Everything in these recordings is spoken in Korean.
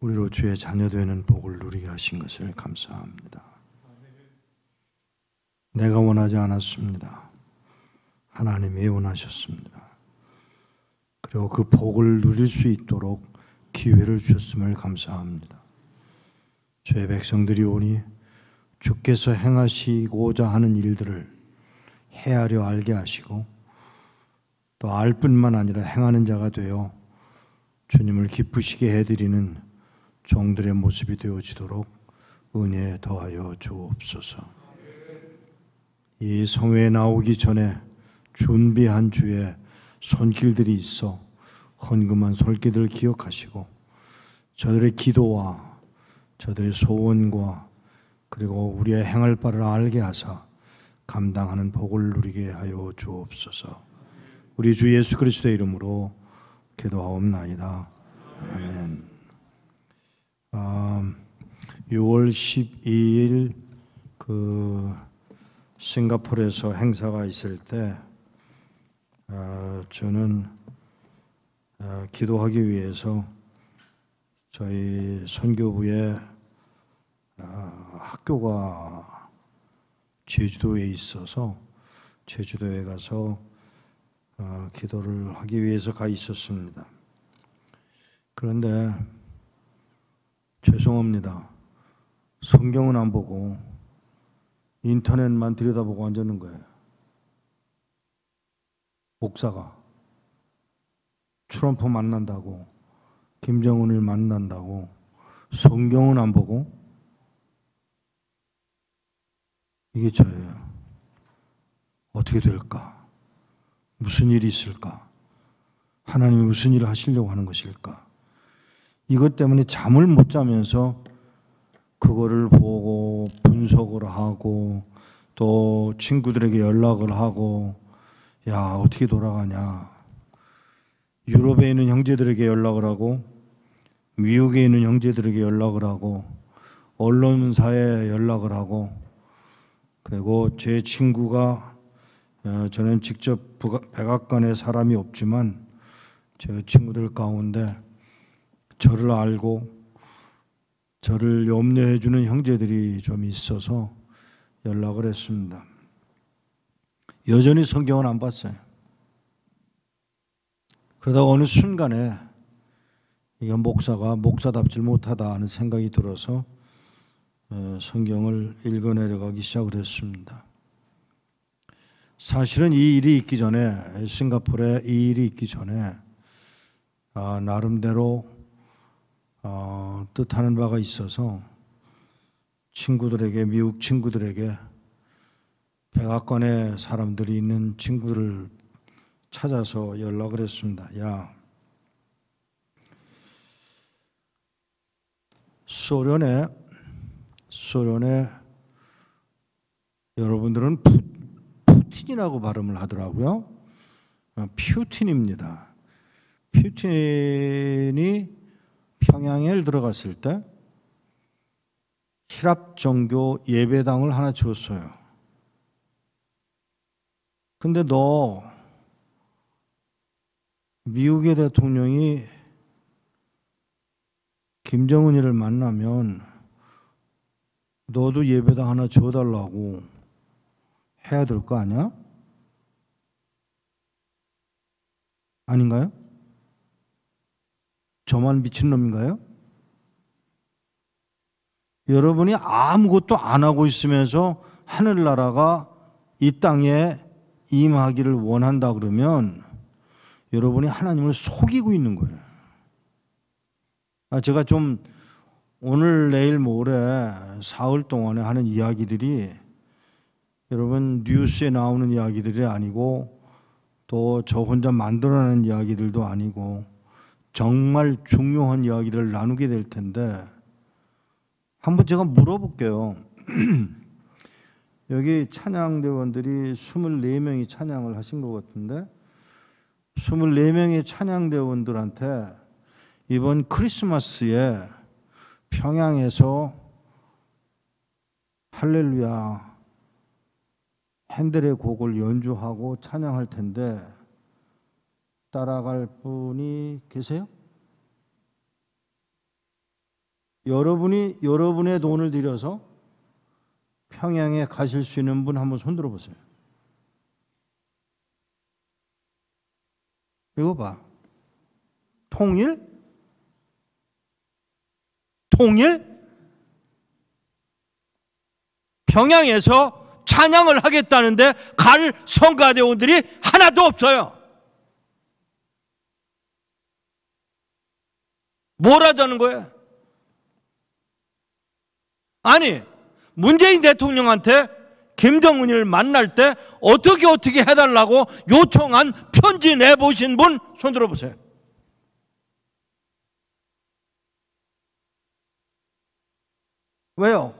우리로 주의 자녀되는 복을 누리게 하신 것을 감사합니다. 내가 원하지 않았습니다. 하나님이 원하셨습니다. 그리고 그 복을 누릴 수 있도록 기회를 주셨음을 감사합니다. 주의 백성들이 오니 주께서 행하시고자 하는 일들을 헤아려 알게 하시고 또 알 뿐만 아니라 행하는 자가 되어 주님을 기쁘시게 해드리는 종들의 모습이 되어지도록 은혜 더하여 주옵소서. 이 성회에 나오기 전에 준비한 주의 손길들이 있어 헌금한 손길들을 기억하시고 저들의 기도와 저들의 소원과 그리고 우리의 행할 바를 알게 하사 감당하는 복을 누리게 하여 주옵소서. 우리 주 예수 그리스도의 이름으로 기도하옵나이다. 아멘. 6월 12일 싱가포르에서 행사가 있을 때 저는 기도하기 위해서 저희 선교부의 학교가 제주도에 있어서 제주도에 가서 기도를 하기 위해서 가 있었습니다. 그런데 죄송합니다. 성경은 안 보고 인터넷만 들여다보고 앉았는 거예요. 목사가 트럼프 만난다고 김정은을 만난다고 성경은 안 보고 이게 저예요. 어떻게 될까? 무슨 일이 있을까? 하나님이 무슨 일을 하시려고 하는 것일까? 이것 때문에 잠을 못 자면서 그거를 보고 분석을 하고 또 친구들에게 연락을 하고 야 어떻게 돌아가냐. 유럽에 있는 형제들에게 연락을 하고 미국에 있는 형제들에게 연락을 하고 언론사에 연락을 하고 그리고 제 친구가 저는 직접 백악관에 사람이 없지만 제 친구들 가운데 저를 알고 저를 염려해 주는 형제들이 좀 있어서 연락을 했습니다. 여전히 성경은 안 봤어요. 그러다가 어느 순간에 이건 목사가 목사답지 못하다 하는 생각이 들어서 성경을 읽어내려가기 시작을 했습니다. 사실은 이 일이 있기 전에 싱가포르에 이 일이 있기 전에 나름대로 뜻하는 바가 있어서 친구들에게 미국 친구들에게 백악관에 사람들이 있는 친구들을 찾아서 연락을 했습니다. 야, 소련에 여러분들은 푸틴이라고 발음을 하더라고요. 퓨틴입니다. 퓨틴이 평양에 들어갔을 때 히랍종교 예배당을 하나 지었어요. 근데 너 미국의 대통령이 김정은이를 만나면 너도 예배당 하나 지어달라고 해야 될 거 아니야? 아닌가요? 저만 미친놈인가요? 여러분이 아무것도 안 하고 있으면서 하늘나라가 이 땅에 임하기를 원한다 그러면 여러분이 하나님을 속이고 있는 거예요. 제가 좀 오늘 내일 모레 사흘 동안에 하는 이야기들이 여러분 뉴스에 나오는 이야기들이 아니고 또 저 혼자 만들어내는 이야기들도 아니고 정말 중요한 이야기를 나누게 될 텐데 한번 제가 물어볼게요. 여기 찬양대원들이 24명이 찬양을 하신 것 같은데 24명의 찬양대원들한테 이번 크리스마스에 평양에서 할렐루야 핸델의 곡을 연주하고 찬양할 텐데 따라갈 분이 계세요? 여러분이 여러분의 돈을 들여서 평양에 가실 수 있는 분 한번 손 들어보세요. 이거 봐. 통일? 통일? 평양에서 찬양을 하겠다는데 갈 성가대원들이 하나도 없어요. 뭘 하자는 거예요? 아니, 문재인 대통령한테 김정은을 만날 때 어떻게 해달라고 요청한 편지 내보신 분 손 들어보세요. 왜요?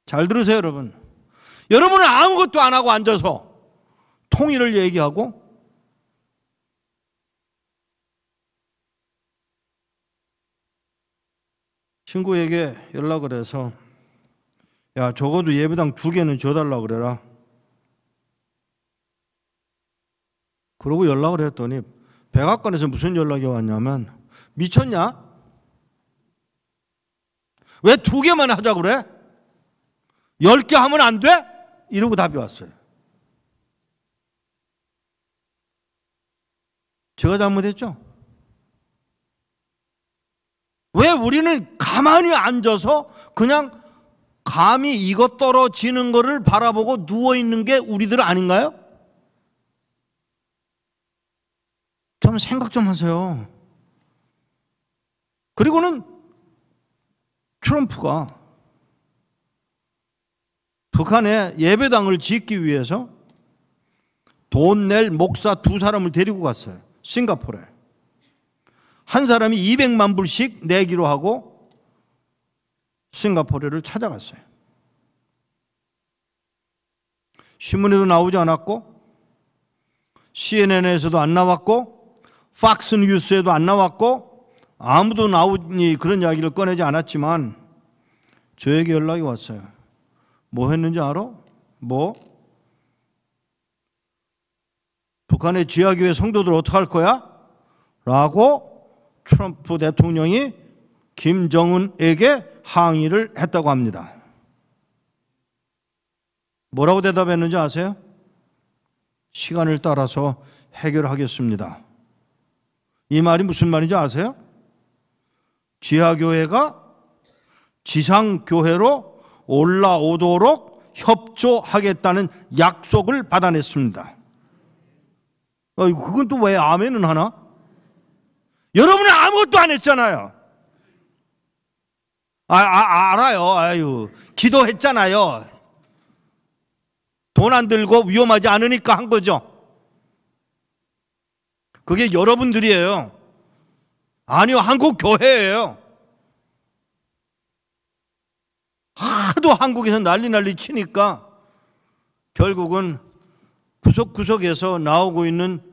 잘 들으세요, 여러분. 여러분은 아무것도 안 하고 앉아서 통일을 얘기하고 친구에게 연락을 해서 야, 적어도 예배당 2개는 줘달라 그래라. 그러고 연락을 했더니 백악관에서 무슨 연락이 왔냐면 미쳤냐? 왜 2개만 하자고 그래? 10개 하면 안 돼? 이러고 답이 왔어요. 제가 잘못했죠? 왜 우리는 가만히 앉아서 그냥 감히 이것 떨어지는 거를 바라보고 누워있는 게 우리들 아닌가요? 좀 생각 좀 하세요. 그리고는 트럼프가 북한에 예배당을 짓기 위해서 돈 낼 목사 2사람을 데리고 갔어요. 싱가포르에. 한 사람이 200만 불씩 내기로 하고 싱가포르를 찾아갔어요. 신문에도 나오지 않았고 CNN에서도 안 나왔고 팍스 뉴스에도 안 나왔고 아무도 나오니 그런 이야기를 꺼내지 않았지만 저에게 연락이 왔어요. 뭐 했는지 알아? 뭐? 북한의 지하교회 성도들 어떡할 거야? 라고 트럼프 대통령이 김정은에게 항의를 했다고 합니다. 뭐라고 대답했는지 아세요? 시간을 따라서 해결하겠습니다. 이 말이 무슨 말인지 아세요? 지하교회가 지상교회로 올라오도록 협조하겠다는 약속을 받아냈습니다. 그건 또 왜 아멘은 하나? 여러분은 아무것도 안 했잖아요. 알아요. 아유, 기도했잖아요. 돈 안 들고 위험하지 않으니까 한 거죠. 그게 여러분들이에요. 아니요, 한국 교회예요. 하도 한국에서 난리 치니까 결국은 구석구석에서 나오고 있는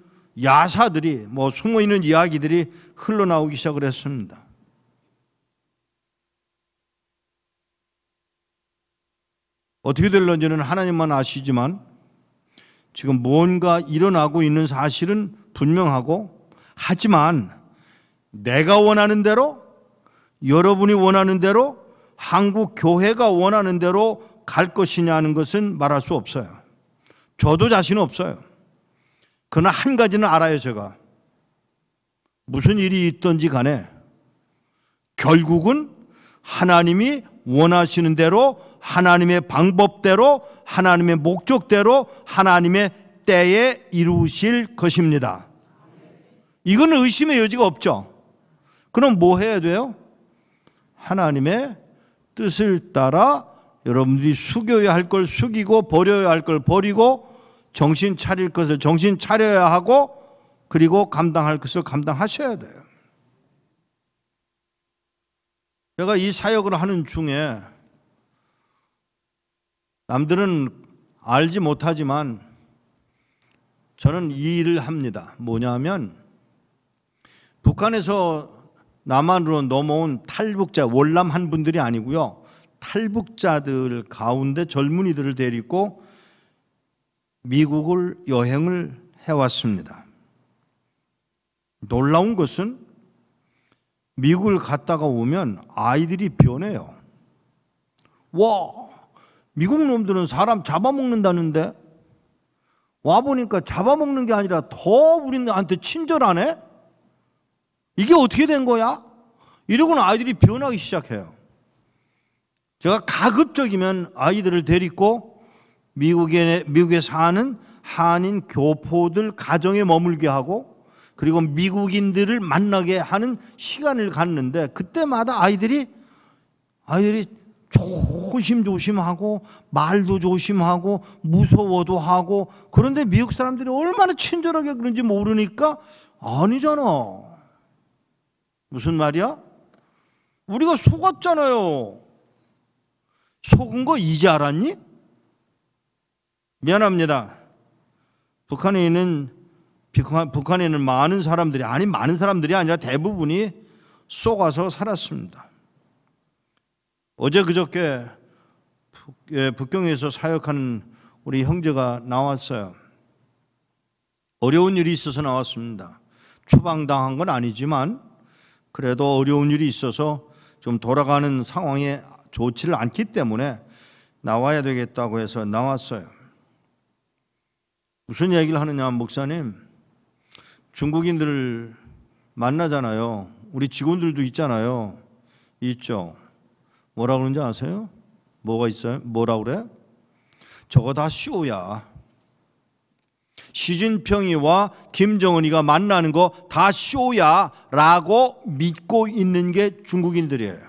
야사들이 숨어있는 이야기들이 흘러나오기 시작을 했습니다. 어떻게 될런지는 하나님만 아시지만 지금 뭔가 일어나고 있는 사실은 분명하고, 하지만 내가 원하는 대로, 여러분이 원하는 대로, 한국 교회가 원하는 대로 갈 것이냐는 것은 말할 수 없어요. 저도 자신 없어요. 그러나 한 가지는 알아요. 제가 무슨 일이 있든지 간에 결국은 하나님이 원하시는 대로, 하나님의 방법대로, 하나님의 목적대로, 하나님의 때에 이루실 것입니다. 이거는 의심의 여지가 없죠. 그럼 뭐 해야 돼요? 하나님의 뜻을 따라 여러분들이 숙여야 할 걸 숙이고 버려야 할 걸 버리고 정신 차릴 것을 정신 차려야 하고, 그리고 감당할 것을 감당하셔야 돼요. 제가 이 사역을 하는 중에 남들은 알지 못하지만 저는 이 일을 합니다. 뭐냐면 북한에서 남한으로 넘어온 탈북자, 월남한 분들이 아니고요, 탈북자들 가운데 젊은이들을 데리고 미국을 여행을 해왔습니다. 놀라운 것은 미국을 갔다가 오면 아이들이 변해요. 와, 미국 놈들은 사람 잡아먹는다는데 와보니까 잡아먹는 게 아니라 더 우리한테 친절하네? 이게 어떻게 된 거야? 이러고는 아이들이 변하기 시작해요. 제가 가급적이면 아이들을 데리고 미국에 사는 한인 교포들 가정에 머물게 하고 그리고 미국인들을 만나게 하는 시간을 갖는데 그때마다 아이들이 조심조심하고 말도 조심하고 무서워도 하고 그런데 미국 사람들이 얼마나 친절하게 그런지 모르니까 아니잖아. 무슨 말이야? 우리가 속았잖아요. 속은 거 이제 알았니? 미안합니다. 북한에 있는 많은 사람들이 아니라 대부분이 속아서 살았습니다. 어제 그저께 북경에서 사역하는 우리 형제가 나왔어요. 어려운 일이 있어서 나왔습니다. 추방당한 건 아니지만 그래도 어려운 일이 있어서 좀 돌아가는 상황에 좋지를 않기 때문에 나와야 되겠다고 해서 나왔어요. 무슨 얘기를 하느냐, 목사님. 중국인들을 만나잖아요. 우리 직원들도 있잖아요. 있죠. 뭐라 그러는지 아세요? 뭐가 있어요? 뭐라 그래? 저거 다 쇼야. 시진핑이와 김정은이가 만나는 거 다 쇼야 라고 믿고 있는 게 중국인들이에요.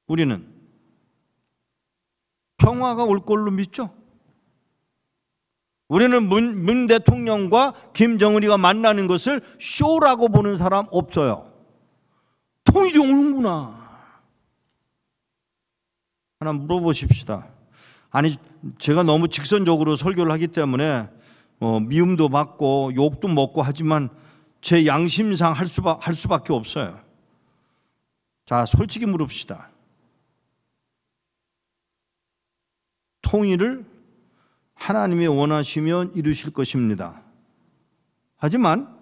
우리는 평화가 올 걸로 믿죠. 우리는 문 대통령과 김정은이가 만나는 것을 쇼라고 보는 사람 없어요. 통일이 오는구나. 하나 물어보십시다. 아니, 제가 너무 직선적으로 설교를 하기 때문에 미움도 받고 욕도 먹고 하지만 제 양심상 할 수밖에 없어요. 자, 솔직히 물읍시다. 통일을 하나님이 원하시면 이루실 것입니다. 하지만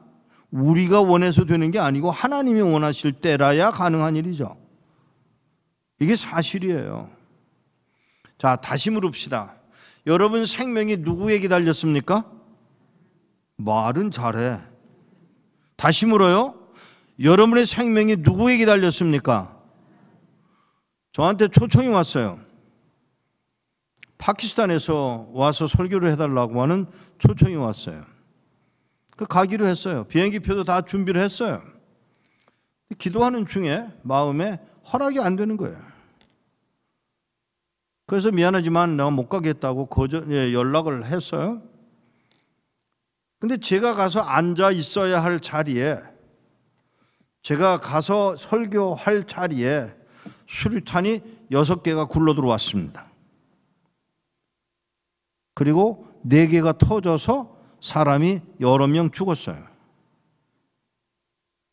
우리가 원해서 되는 게 아니고 하나님이 원하실 때라야 가능한 일이죠. 이게 사실이에요. 자, 다시 물읍시다. 여러분 생명이 누구에게 달렸습니까? 말은 잘해. 다시 물어요. 여러분의 생명이 누구에게 달렸습니까? 저한테 초청이 왔어요. 파키스탄에서 와서 설교를 해달라고 하는 초청이 왔어요. 가기로 했어요. 비행기표도 다 준비를 했어요. 기도하는 중에 마음에 허락이 안 되는 거예요. 그래서 미안하지만 내가 못 가겠다고 연락을 했어요. 근데 제가 가서 앉아 있어야 할 자리에, 제가 가서 설교할 자리에 수류탄이 6개가 굴러 들어왔습니다. 그리고 4개가 터져서 사람이 여러 명 죽었어요.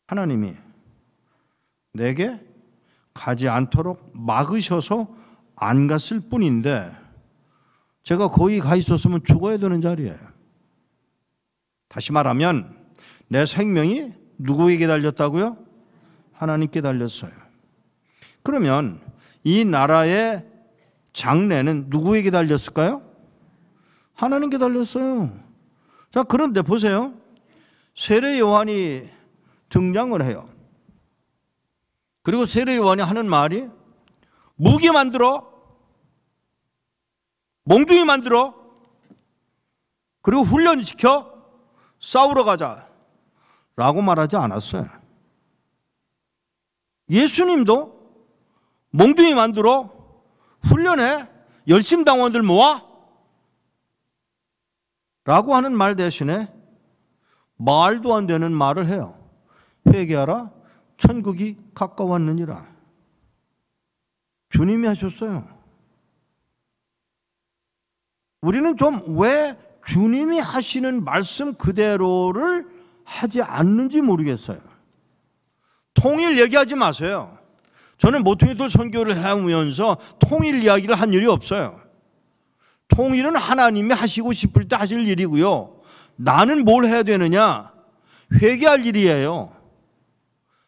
하나님이 내게 가지 않도록 막으셔서 안 갔을 뿐인데 제가 거기 가 있었으면 죽어야 되는 자리예요. 다시 말하면 내 생명이 누구에게 달렸다고요? 하나님께 달렸어요. 그러면 이 나라의 장래는 누구에게 달렸을까요? 하나님께 달렸어요. 자, 그런데 보세요. 세례 요한이 등장을 해요. 그리고 세례 요한이 하는 말이 무기 만들어, 몽둥이 만들어, 그리고 훈련시켜 싸우러 가자 라고 말하지 않았어요. 예수님도 몽둥이 만들어 훈련해 열심당원들 모아 라고 하는 말 대신에 말도 안 되는 말을 해요. 회개하라, 천국이 가까웠느니라. 주님이 하셨어요. 우리는 좀 왜 주님이 하시는 말씀 그대로를 하지 않는지 모르겠어요. 통일 얘기하지 마세요. 저는 모퉁이돌 선교를 하면서 통일 이야기를 한 일이 없어요. 통일은 하나님이 하시고 싶을 때 하실 일이고요. 나는 뭘 해야 되느냐? 회개할 일이에요.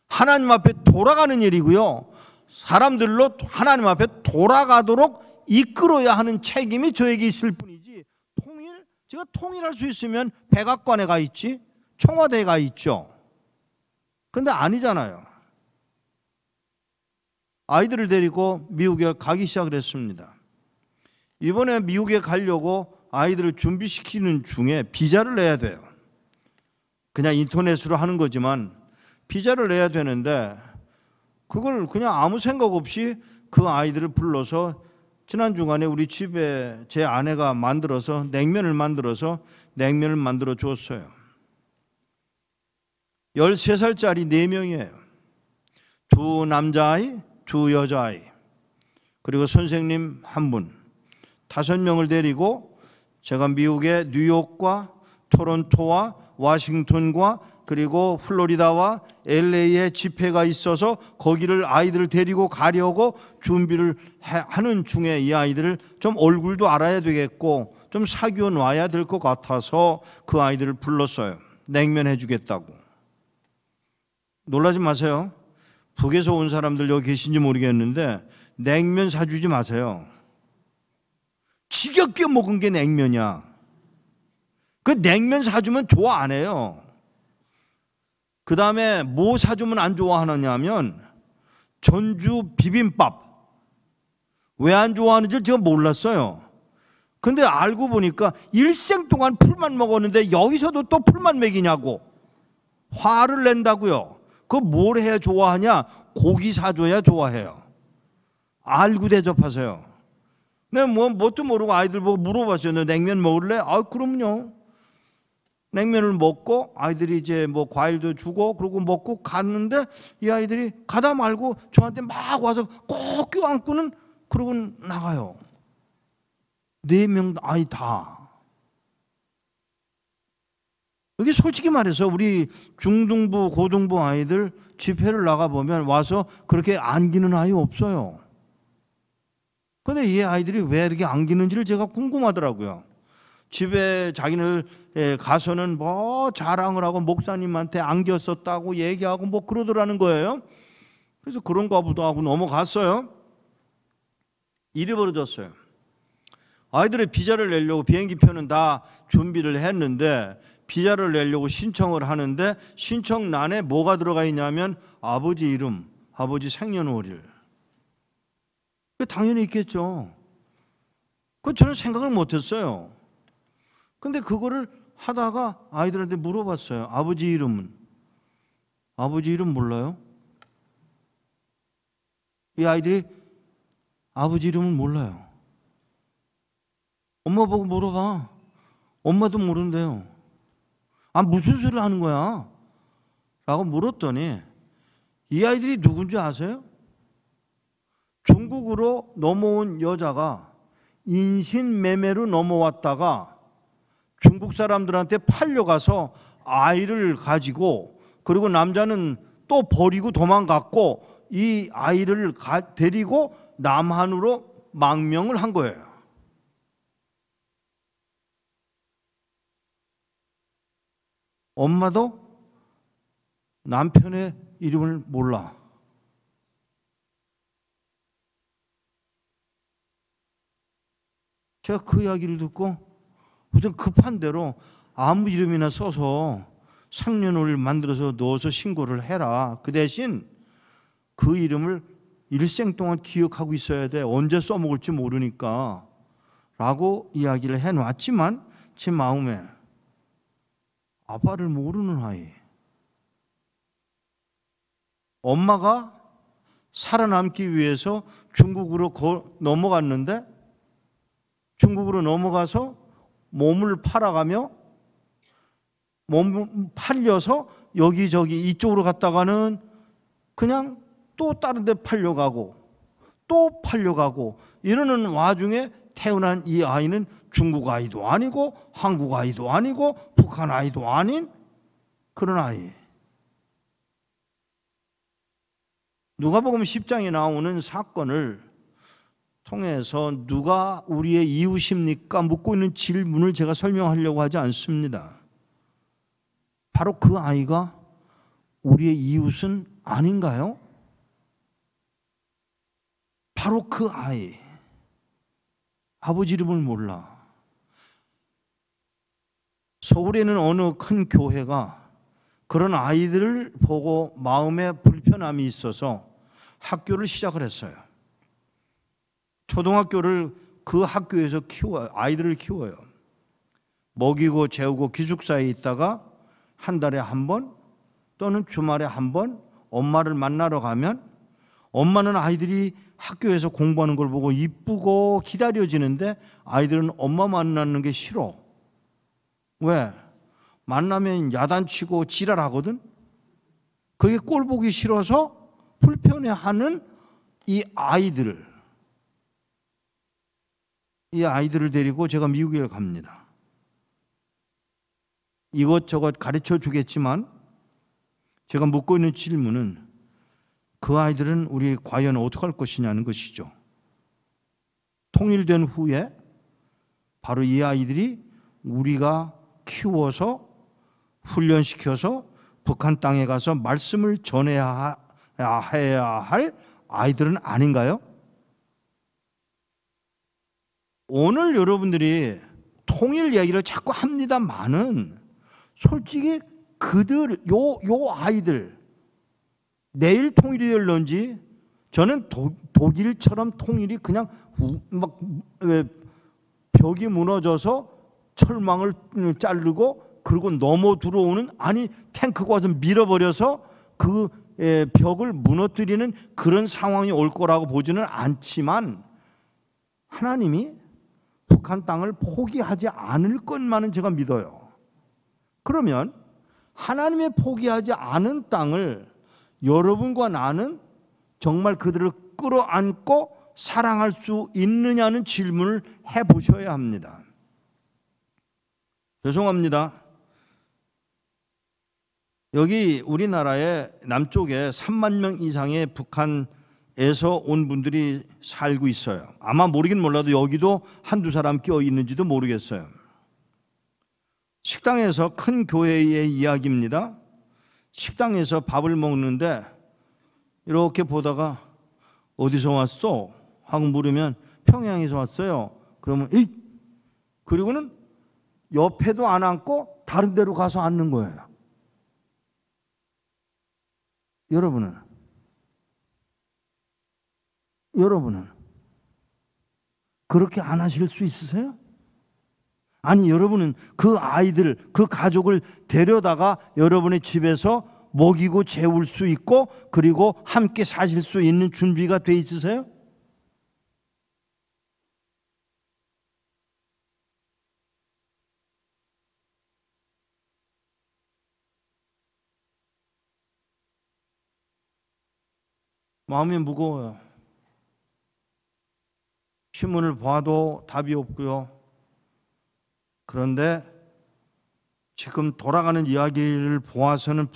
하나님 앞에 돌아가는 일이고요. 사람들로 하나님 앞에 돌아가도록 이끌어야 하는 책임이 저에게 있을 뿐이지, 제가 통일할 수 있으면 백악관에 가 있지, 청와대에 가 있죠. 근데 아니잖아요. 아이들을 데리고 미국에 가기 시작을 했습니다. 이번에 미국에 가려고 아이들을 준비시키는 중에 비자를 내야 돼요. 그냥 인터넷으로 하는 거지만 비자를 내야 되는데, 그걸 그냥 아무 생각 없이 그 아이들을 불러서 지난 주간에 우리 집에 제 아내가 만들어서 냉면을 만들어 줬어요. 13살짜리 4명이에요. 2 남자아이, 2 여자아이, 그리고 선생님 1분, 5명을 데리고 제가 미국의 뉴욕과 토론토와 워싱턴과 그리고 플로리다와 LA에 집회가 있어서 거기를 아이들을 데리고 가려고 준비를 하는 중에 이 아이들을 좀 얼굴도 알아야 되겠고 좀 사귀어 놔야 될 것 같아서 그 아이들을 불렀어요. 냉면 해주겠다고. 놀라지 마세요. 북에서 온 사람들 여기 계신지 모르겠는데 냉면 사주지 마세요. 지겹게 먹은 게 냉면이야. 그 냉면 사주면 좋아 안 해요. 그 다음에 뭐 사주면 안 좋아하느냐면 전주 비빔밥. 왜 안 좋아하는지 제가 몰랐어요. 근데 알고 보니까 일생 동안 풀만 먹었는데 여기서도 또 풀만 먹이냐고 화를 낸다고요. 그거 뭘 해야 좋아하냐? 고기 사줘야 좋아해요. 알고 대접하세요. 내가 뭣도 모르고 아이들 보고 물어봤어요. 너 냉면 먹을래? 아, 그럼요. 냉면을 먹고 아이들이 이제 뭐 과일도 주고 그러고 먹고 갔는데 이 아이들이 가다 말고 저한테 막 와서 꼭 껴안고는 그러고 나가요. 4명 아이 다. 여기 솔직히 말해서 우리 중등부 고등부 아이들 집회를 나가보면 와서 그렇게 안기는 아이 없어요. 근데 이 아이들이 왜 이렇게 안기는지를 제가 궁금하더라고요. 집에 자기들 가서는 뭐 자랑을 하고 목사님한테 안겼었다고 얘기하고 뭐 그러더라는 거예요. 그래서 그런가 보다 하고 넘어갔어요. 일이 벌어졌어요. 아이들의 비자를 내려고 비행기 표는 다 준비를 했는데 비자를 내려고 신청을 하는데 신청란에 뭐가 들어가 있냐면 아버지 이름, 아버지 생년월일. 당연히 있겠죠. 그 저는 생각을 못했어요. 근데 그거를 하다가 아이들한테 물어봤어요. 아버지 이름은? 아버지 이름 몰라요? 이 아이들이 아버지 이름은 몰라요. 엄마 보고 물어봐. 엄마도 모른대요. 아, 무슨 소리를 하는 거야? 라고 물었더니 이 아이들이 누군지 아세요? 중국으로 넘어온 여자가 인신매매로 넘어왔다가 중국 사람들한테 팔려가서 아이를 가지고 그리고 남자는 또 버리고 도망갔고 이 아이를 데리고 남한으로 망명을 한 거예요. 엄마도 남편의 이름을 몰라. 제가 그 이야기를 듣고 우선 급한 대로 아무 이름이나 써서 상년월일 만들어서 넣어서 신고를 해라. 그 대신 그 이름을 일생 동안 기억하고 있어야 돼. 언제 써먹을지 모르니까 라고 이야기를 해놨지만 제 마음에 아빠를 모르는 아이, 엄마가 살아남기 위해서 중국으로 넘어갔는데 중국으로 넘어가서 몸을 팔아가며 몸을 팔려서 여기저기 이쪽으로 갔다가는 그냥 또 다른 데 팔려가고 또 팔려가고 이러는 와중에 태어난 이 아이는 중국 아이도 아니고 한국 아이도 아니고 북한 아이도 아닌 그런 아이. 누가복음 10장에 나오는 사건을 통해서 누가 우리의 이웃입니까? 묻고 있는 질문을 제가 설명하려고 하지 않습니다. 바로 그 아이가 우리의 이웃은 아닌가요? 바로 그 아이, 아버지 이름을 몰라. 서울에는 어느 큰 교회가 그런 아이들을 보고 마음에 불편함이 있어서 학교를 시작을 했어요. 초등학교를 그 학교에서 아이들을 키워요. 먹이고 재우고 기숙사에 있다가 한 달에 한 번 또는 주말에 한 번 엄마를 만나러 가면 엄마는 아이들이 학교에서 공부하는 걸 보고 이쁘고 기다려지는데 아이들은 엄마 만나는 게 싫어. 왜? 만나면 야단치고 지랄하거든. 그게 꼴 보기 싫어서 불편해하는 이 아이들을 데리고 제가 미국에 갑니다. 이것저것 가르쳐 주겠지만 제가 묻고 있는 질문은 그 아이들은 우리 과연 어떻게 할 것이냐는 것이죠. 통일된 후에 바로 이 아이들이 우리가 키워서 훈련시켜서 북한 땅에 가서 말씀을 전해야 할 아이들은 아닌가요? 오늘 여러분들이 통일 얘기를 자꾸 합니다만은 솔직히 요 아이들 내일 통일이 될런지 저는 독일처럼 통일이 그냥 막 벽이 무너져서 철망을 자르고 그리고 넘어 들어오는 탱크가 와서 밀어버려서 그 벽을 무너뜨리는 그런 상황이 올 거라고 보지는 않지만 하나님이 북한 땅을 포기하지 않을 것만은 제가 믿어요. 그러면 하나님의 포기하지 않은 땅을 여러분과 나는 정말 그들을 끌어안고 사랑할 수 있느냐는 질문을 해보셔야 합니다. 죄송합니다. 여기 우리나라의 남쪽에 3만 명 이상의 북한에서 온 분들이 살고 있어요. 아마 모르긴 몰라도 여기도 한두 사람 껴 있는지도 모르겠어요. 식당에서 큰 교회의 이야기입니다. 식당에서 밥을 먹는데 이렇게 보다가 어디서 왔어? 하고 물으면 평양에서 왔어요. 그러면 에이! 그리고는 옆에도 안 앉고 다른 데로 가서 앉는 거예요. 여러분은 그렇게 안 하실 수 있으세요? 아니 여러분은 그 아이들, 그 가족을 데려다가 여러분의 집에서 먹이고 재울 수 있고 그리고 함께 사실 수 있는 준비가 돼 있으세요? 마음이 무거워요. 신문을 봐도 답이 없고요. 그런데 지금 돌아가는 이야기를 보아서는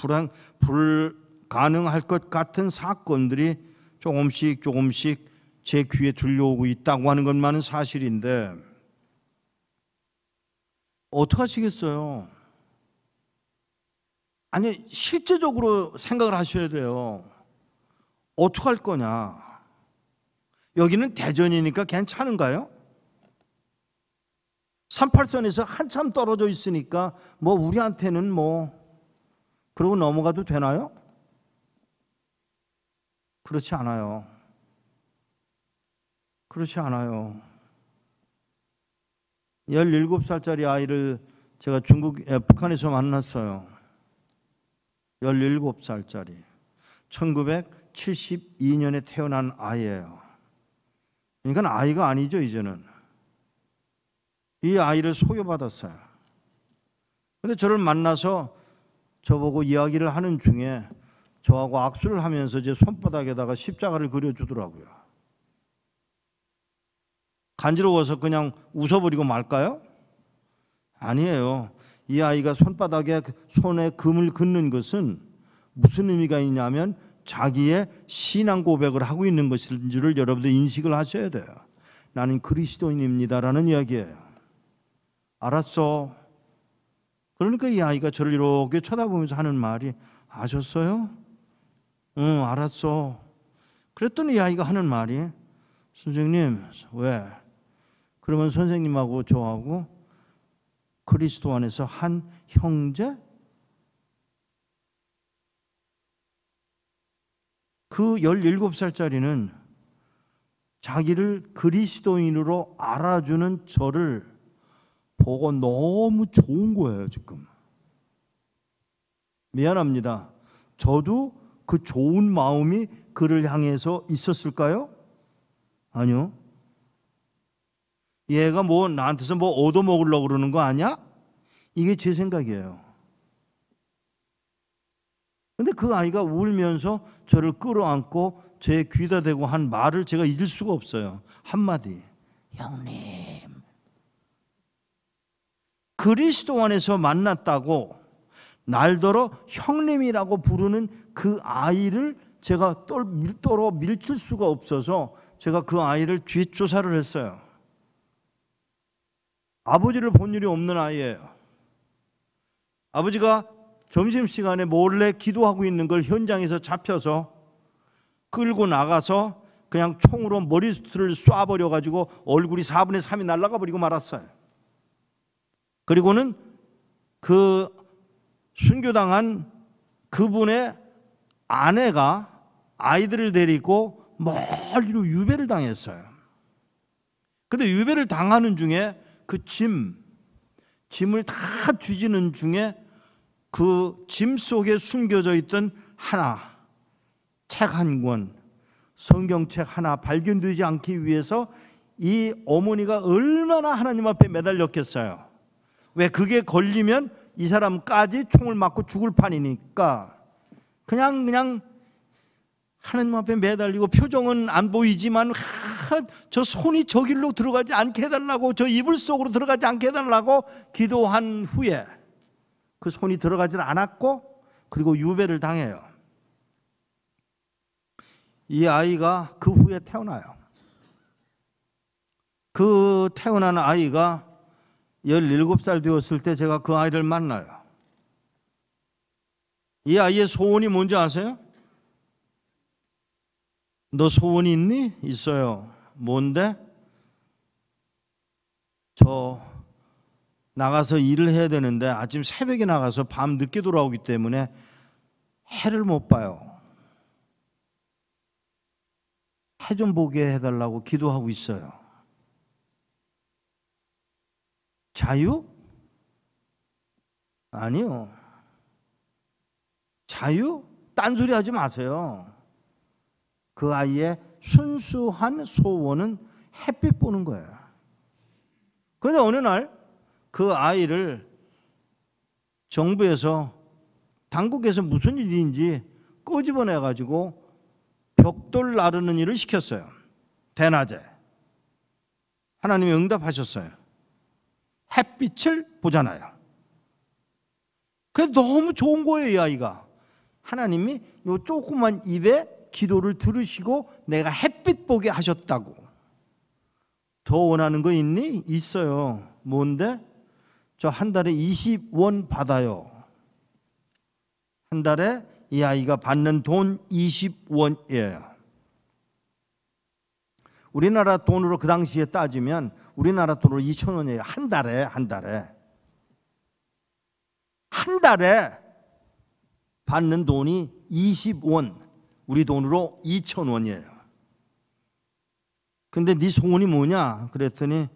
불가능할 것 같은 사건들이 조금씩 제 귀에 들려오고 있다고 하는 것만은 사실인데 어떻게 하시겠어요? 아니 실제적으로 생각을 하셔야 돼요. 어떻게 할 거냐? 여기는 대전이니까 괜찮은가요? 38선에서 한참 떨어져 있으니까 뭐 우리한테는 뭐 그러고 넘어가도 되나요? 그렇지 않아요. 그렇지 않아요. 17살짜리 아이를 제가 북한에서 만났어요. 17살짜리. 1972년에 태어난 아이예요. 그러니까 아이가 아니죠, 이제는. 이 아이를 소유받았어요. 그런데 저를 만나서 저보고 이야기를 하는 중에 저하고 악수를 하면서 제 손바닥에다가 십자가를 그려주더라고요. 간지러워서 그냥 웃어버리고 말까요? 아니에요. 이 아이가 손에 금을 긋는 것은 무슨 의미가 있냐면 자기의 신앙 고백을 하고 있는 것인 줄을 여러분들 인식을 하셔야 돼요. 나는 그리스도인입니다라는 이야기예요. 알았어. 그러니까 이 아이가 저를 이렇게 쳐다보면서 하는 말이, 아셨어요? 응, 알았어. 그랬더니 이 아이가 하는 말이, 선생님, 왜? 그러면 선생님하고 저하고 그리스도 안에서 한 형제? 그 17살짜리는 자기를 그리스도인으로 알아주는 저를 보고 너무 좋은 거예요, 지금. 미안합니다. 저도 그 좋은 마음이 그를 향해서 있었을까요? 아니요. 얘가 뭐 나한테서 뭐 얻어먹으려고 그러는 거 아니야? 이게 제 생각이에요. 근데 그 아이가 울면서 저를 끌어안고 제 귀에다 대고 한 말을 제가 잊을 수가 없어요. 한마디. 형님. 그리스도 안에서 만났다고 날더러 형님이라고 부르는 그 아이를 제가 떨어 밀칠 수가 없어서 제가 그 아이를 뒷조사를 했어요. 아버지를 본 일이 없는 아이예요. 아버지가 점심시간에 몰래 기도하고 있는 걸 현장에서 잡혀서 끌고 나가서 그냥 총으로 머리수를 쏴버려가지고 얼굴이 4분의 3이 날아가 버리고 말았어요. 그리고는 그 순교당한 그분의 아내가 아이들을 데리고 멀리로 유배를 당했어요. 근데 유배를 당하는 중에 그 짐을 다 뒤지는 중에 그 짐 속에 숨겨져 있던 책 한 권, 성경책 하나 발견되지 않기 위해서 이 어머니가 얼마나 하나님 앞에 매달렸겠어요. 왜? 그게 걸리면 이 사람까지 총을 맞고 죽을 판이니까 그냥 하나님 앞에 매달리고, 표정은 안 보이지만 저 손이 저 길로 들어가지 않게 해달라고, 저 이불 속으로 들어가지 않게 해달라고 기도한 후에 그 손이 들어가질 않았고, 그리고 유배를 당해요. 이 아이가 그 후에 태어나요. 그 태어난 아이가 17살 되었을 때 제가 그 아이를 만나요. 이 아이의 소원이 뭔지 아세요? 너 소원이 있니? 있어요. 뭔데? 저 나가서 일을 해야 되는데 아침 새벽에 나가서 밤 늦게 돌아오기 때문에 해를 못 봐요. 해 좀 보게 해달라고 기도하고 있어요. 자유? 아니요. 자유? 딴소리 하지 마세요. 그 아이의 순수한 소원은 햇빛 보는 거예요. 그런데 어느 날 그 아이를 정부에서, 당국에서 무슨 일인지 끄집어내가지고 벽돌 나르는 일을 시켰어요. 대낮에. 하나님이 응답하셨어요. 햇빛을 보잖아요. 그게 너무 좋은 거예요, 이 아이가. 하나님이 요 조그만 입에 기도를 들으시고 내가 햇빛 보게 하셨다고. 더 원하는 거 있니? 있어요. 뭔데? 저 한 달에 20원 받아요. 한 달에 이 아이가 받는 돈 20원이에요. 우리나라 돈으로 그 당시에 따지면 우리나라 돈으로 2,000원이에요. 한 달에 받는 돈이 20원, 우리 돈으로 2,000원이에요. 근데 네 소원이 뭐냐? 그랬더니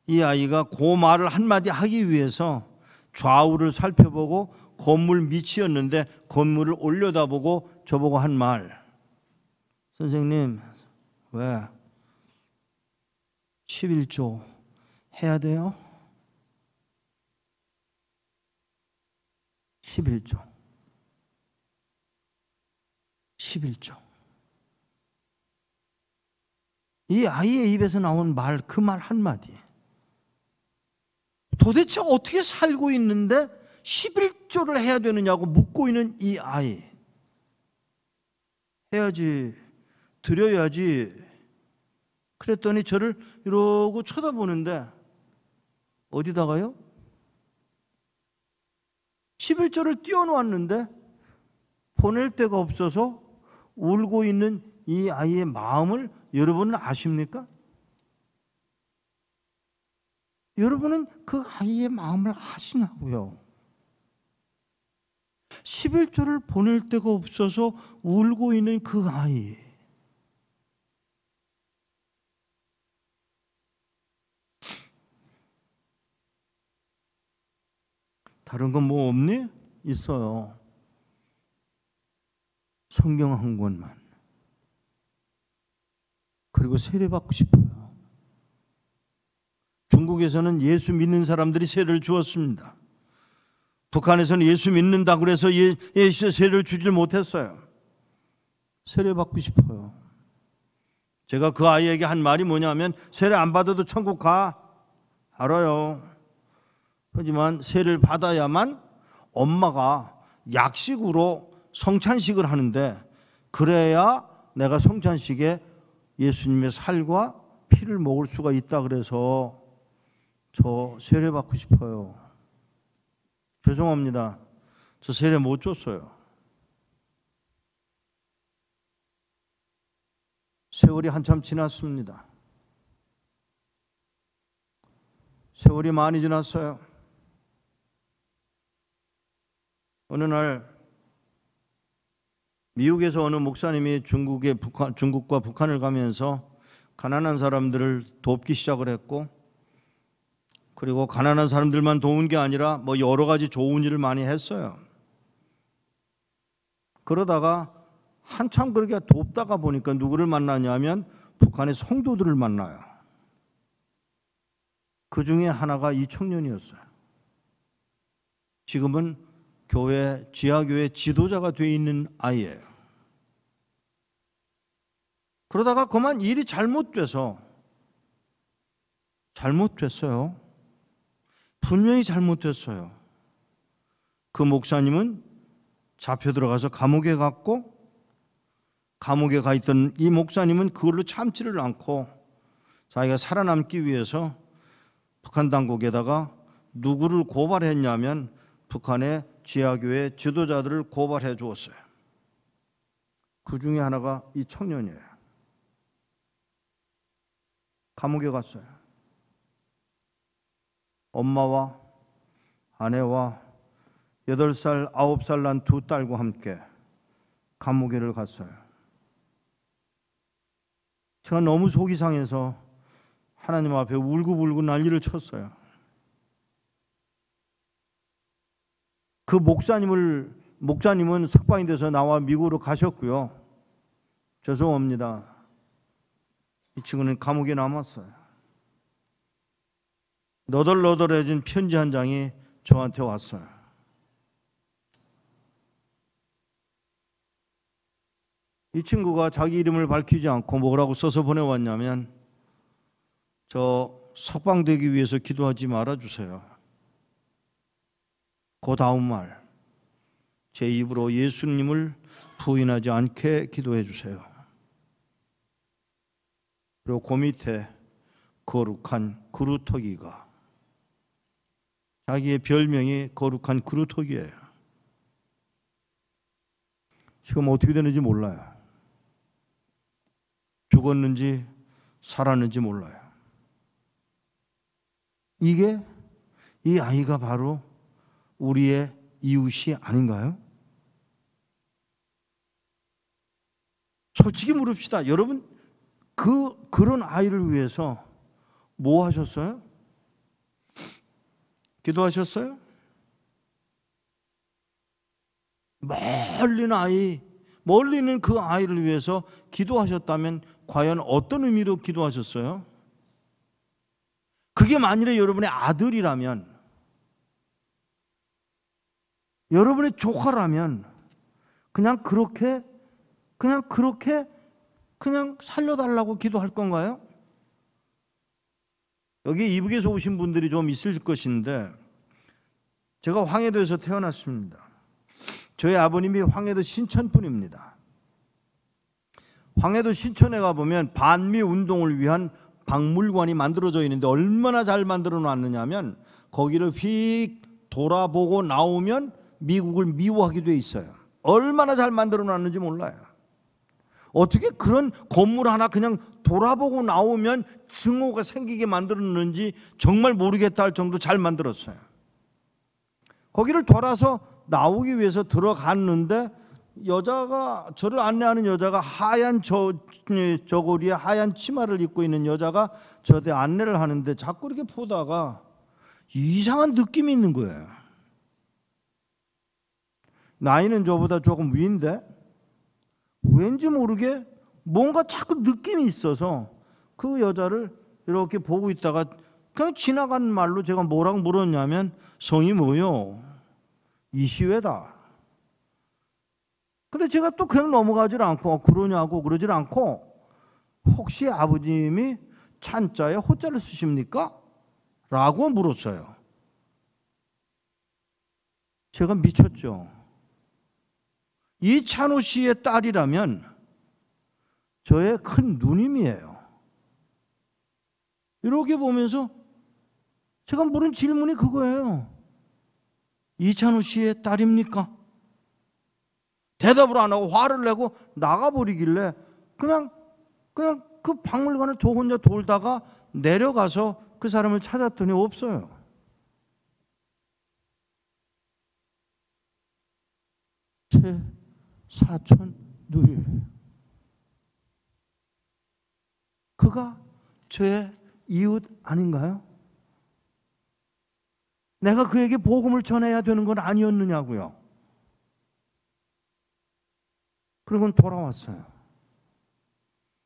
이 아이가 그 말을 한마디 하기 위해서 좌우를 살펴보고 건물 밑이었는데 건물을 올려다보고 저보고 한 말. 선생님, 왜? 11조 해야 돼요? 11조. 이 아이의 입에서 나온 말, 그 말 한마디. 도대체 어떻게 살고 있는데 11조를 해야 되느냐고 묻고 있는 이 아이. 해야지, 드려야지. 그랬더니 저를 이러고 쳐다보는데, 어디다가요? 11조를 띄워놓았는데 보낼 데가 없어서 울고 있는 이 아이의 마음을 여러분은 아십니까? 여러분은 그 아이의 마음을 아시냐고요. 11조를 보낼 데가 없어서 울고 있는 그 아이. 다른 건 뭐 없니? 있어요. 성경 한 권만. 그리고 세례받고 싶어요. 중국에서는 예수 믿는 사람들이 세례를 주었습니다. 북한에서는 예수 믿는다고 그래서 예수 세례를 주질 못했어요. 세례받고 싶어요. 제가 그 아이에게 한 말이 뭐냐면 세례 안 받아도 천국 가. 알아요. 하지만 세례를 받아야만 엄마가 약식으로 성찬식을 하는데 그래야 내가 성찬식에 예수님의 살과 피를 먹을 수가 있다 그래서 저 세례 받고 싶어요. 죄송합니다. 저 세례 못 줬어요. 세월이 한참 지났습니다. 세월이 많이 지났어요. 어느 날 미국에서 어느 목사님이 중국과 북한을 가면서 가난한 사람들을 돕기 시작을 했고, 그리고 가난한 사람들만 도운 게 아니라 뭐 여러 가지 좋은 일을 많이 했어요. 그러다가 한참 그렇게 돕다가 보니까 누구를 만나냐면 북한의 성도들을 만나요. 그 중에 하나가 이 청년이었어요. 지금은 지하교회 지도자가 되어 있는 아이예요. 그러다가 그만 일이 잘못됐어요. 분명히 잘못됐어요. 그 목사님은 잡혀 들어가서 감옥에 갔고, 감옥에 가 있던 이 목사님은 그걸로 참지를 않고 자기가 살아남기 위해서 북한 당국에다가 누구를 고발했냐면 북한의 지하교회 지도자들을 고발해 주었어요. 그 중에 하나가 이 청년이에요. 감옥에 갔어요. 엄마와 아내와 8살, 9살 난 두 딸과 함께 감옥에를 갔어요. 제가 너무 속이 상해서 하나님 앞에 울고불고 난리를 쳤어요. 그 목사님은 석방이 돼서 나와 미국으로 가셨고요. 죄송합니다. 이 친구는 감옥에 남았어요. 너덜너덜해진 편지 한 장이 저한테 왔어요. 이 친구가 자기 이름을 밝히지 않고 뭐라고 써서 보내왔냐면, 저 석방되기 위해서 기도하지 말아주세요. 그 다음 말, 제 입으로 예수님을 부인하지 않게 기도해 주세요. 그리고 그 밑에 거룩한 그루터기가, 자기의 별명이 거룩한 그루터기예요. 지금 어떻게 되는지 몰라요. 죽었는지 살았는지 몰라요. 이 아이가 바로 우리의 이웃이 아닌가요? 솔직히 물읍시다. 여러분, 그런 아이를 위해서 뭐 하셨어요? 기도하셨어요? 멀리 있는 그 아이를 위해서 기도하셨다면 과연 어떤 의미로 기도하셨어요? 그게 만일에 여러분의 아들이라면, 여러분의 조카라면 그냥 살려달라고 기도할 건가요? 여기 이북에서 오신 분들이 좀 있을 것인데, 제가 황해도에서 태어났습니다. 저희 아버님이 황해도 신천 분입니다. 황해도 신천에 가보면 반미 운동을 위한 박물관이 만들어져 있는데 얼마나 잘 만들어 놨느냐면, 거기를 휙 돌아보고 나오면 미국을 미워하게 돼 있어요. 얼마나 잘 만들어 놨는지 몰라요. 어떻게 그런 건물 하나 그냥 돌아보고 나오면 증오가 생기게 만들었는지 정말 모르겠다 할 정도 잘 만들었어요. 거기를 돌아서 나오기 위해서 들어갔는데 여자가, 저를 안내하는 여자가 하얀 저고리에 하얀 치마를 입고 있는 여자가 저한테 안내를 하는데 자꾸 이렇게 보다가 이상한 느낌이 있는 거예요. 나이는 저보다 조금 위인데 왠지 모르게 뭔가 자꾸 느낌이 있어서 그 여자를 이렇게 보고 있다가 그냥 지나간 말로 제가 뭐라고 물었냐면 성이 뭐요? 이시회다. 근데 제가 또 그냥 넘어가질 않고 그러냐고 그러질 않고 혹시 아버님이 찬자에 호자를 쓰십니까? 라고 물었어요. 제가 미쳤죠. 이찬호 씨의 딸이라면 저의 큰 누님이에요. 이렇게 보면서 제가 물은 질문이 그거예요. 이찬호 씨의 딸입니까? 대답을 안 하고 화를 내고 나가버리길래 그냥 그 박물관을 저 혼자 돌다가 내려가서 그 사람을 찾았더니 없어요. 제 사촌 누이예요. 그가 저의 이웃 아닌가요? 내가 그에게 복음을 전해야 되는 건 아니었느냐고요. 그리고 돌아왔어요.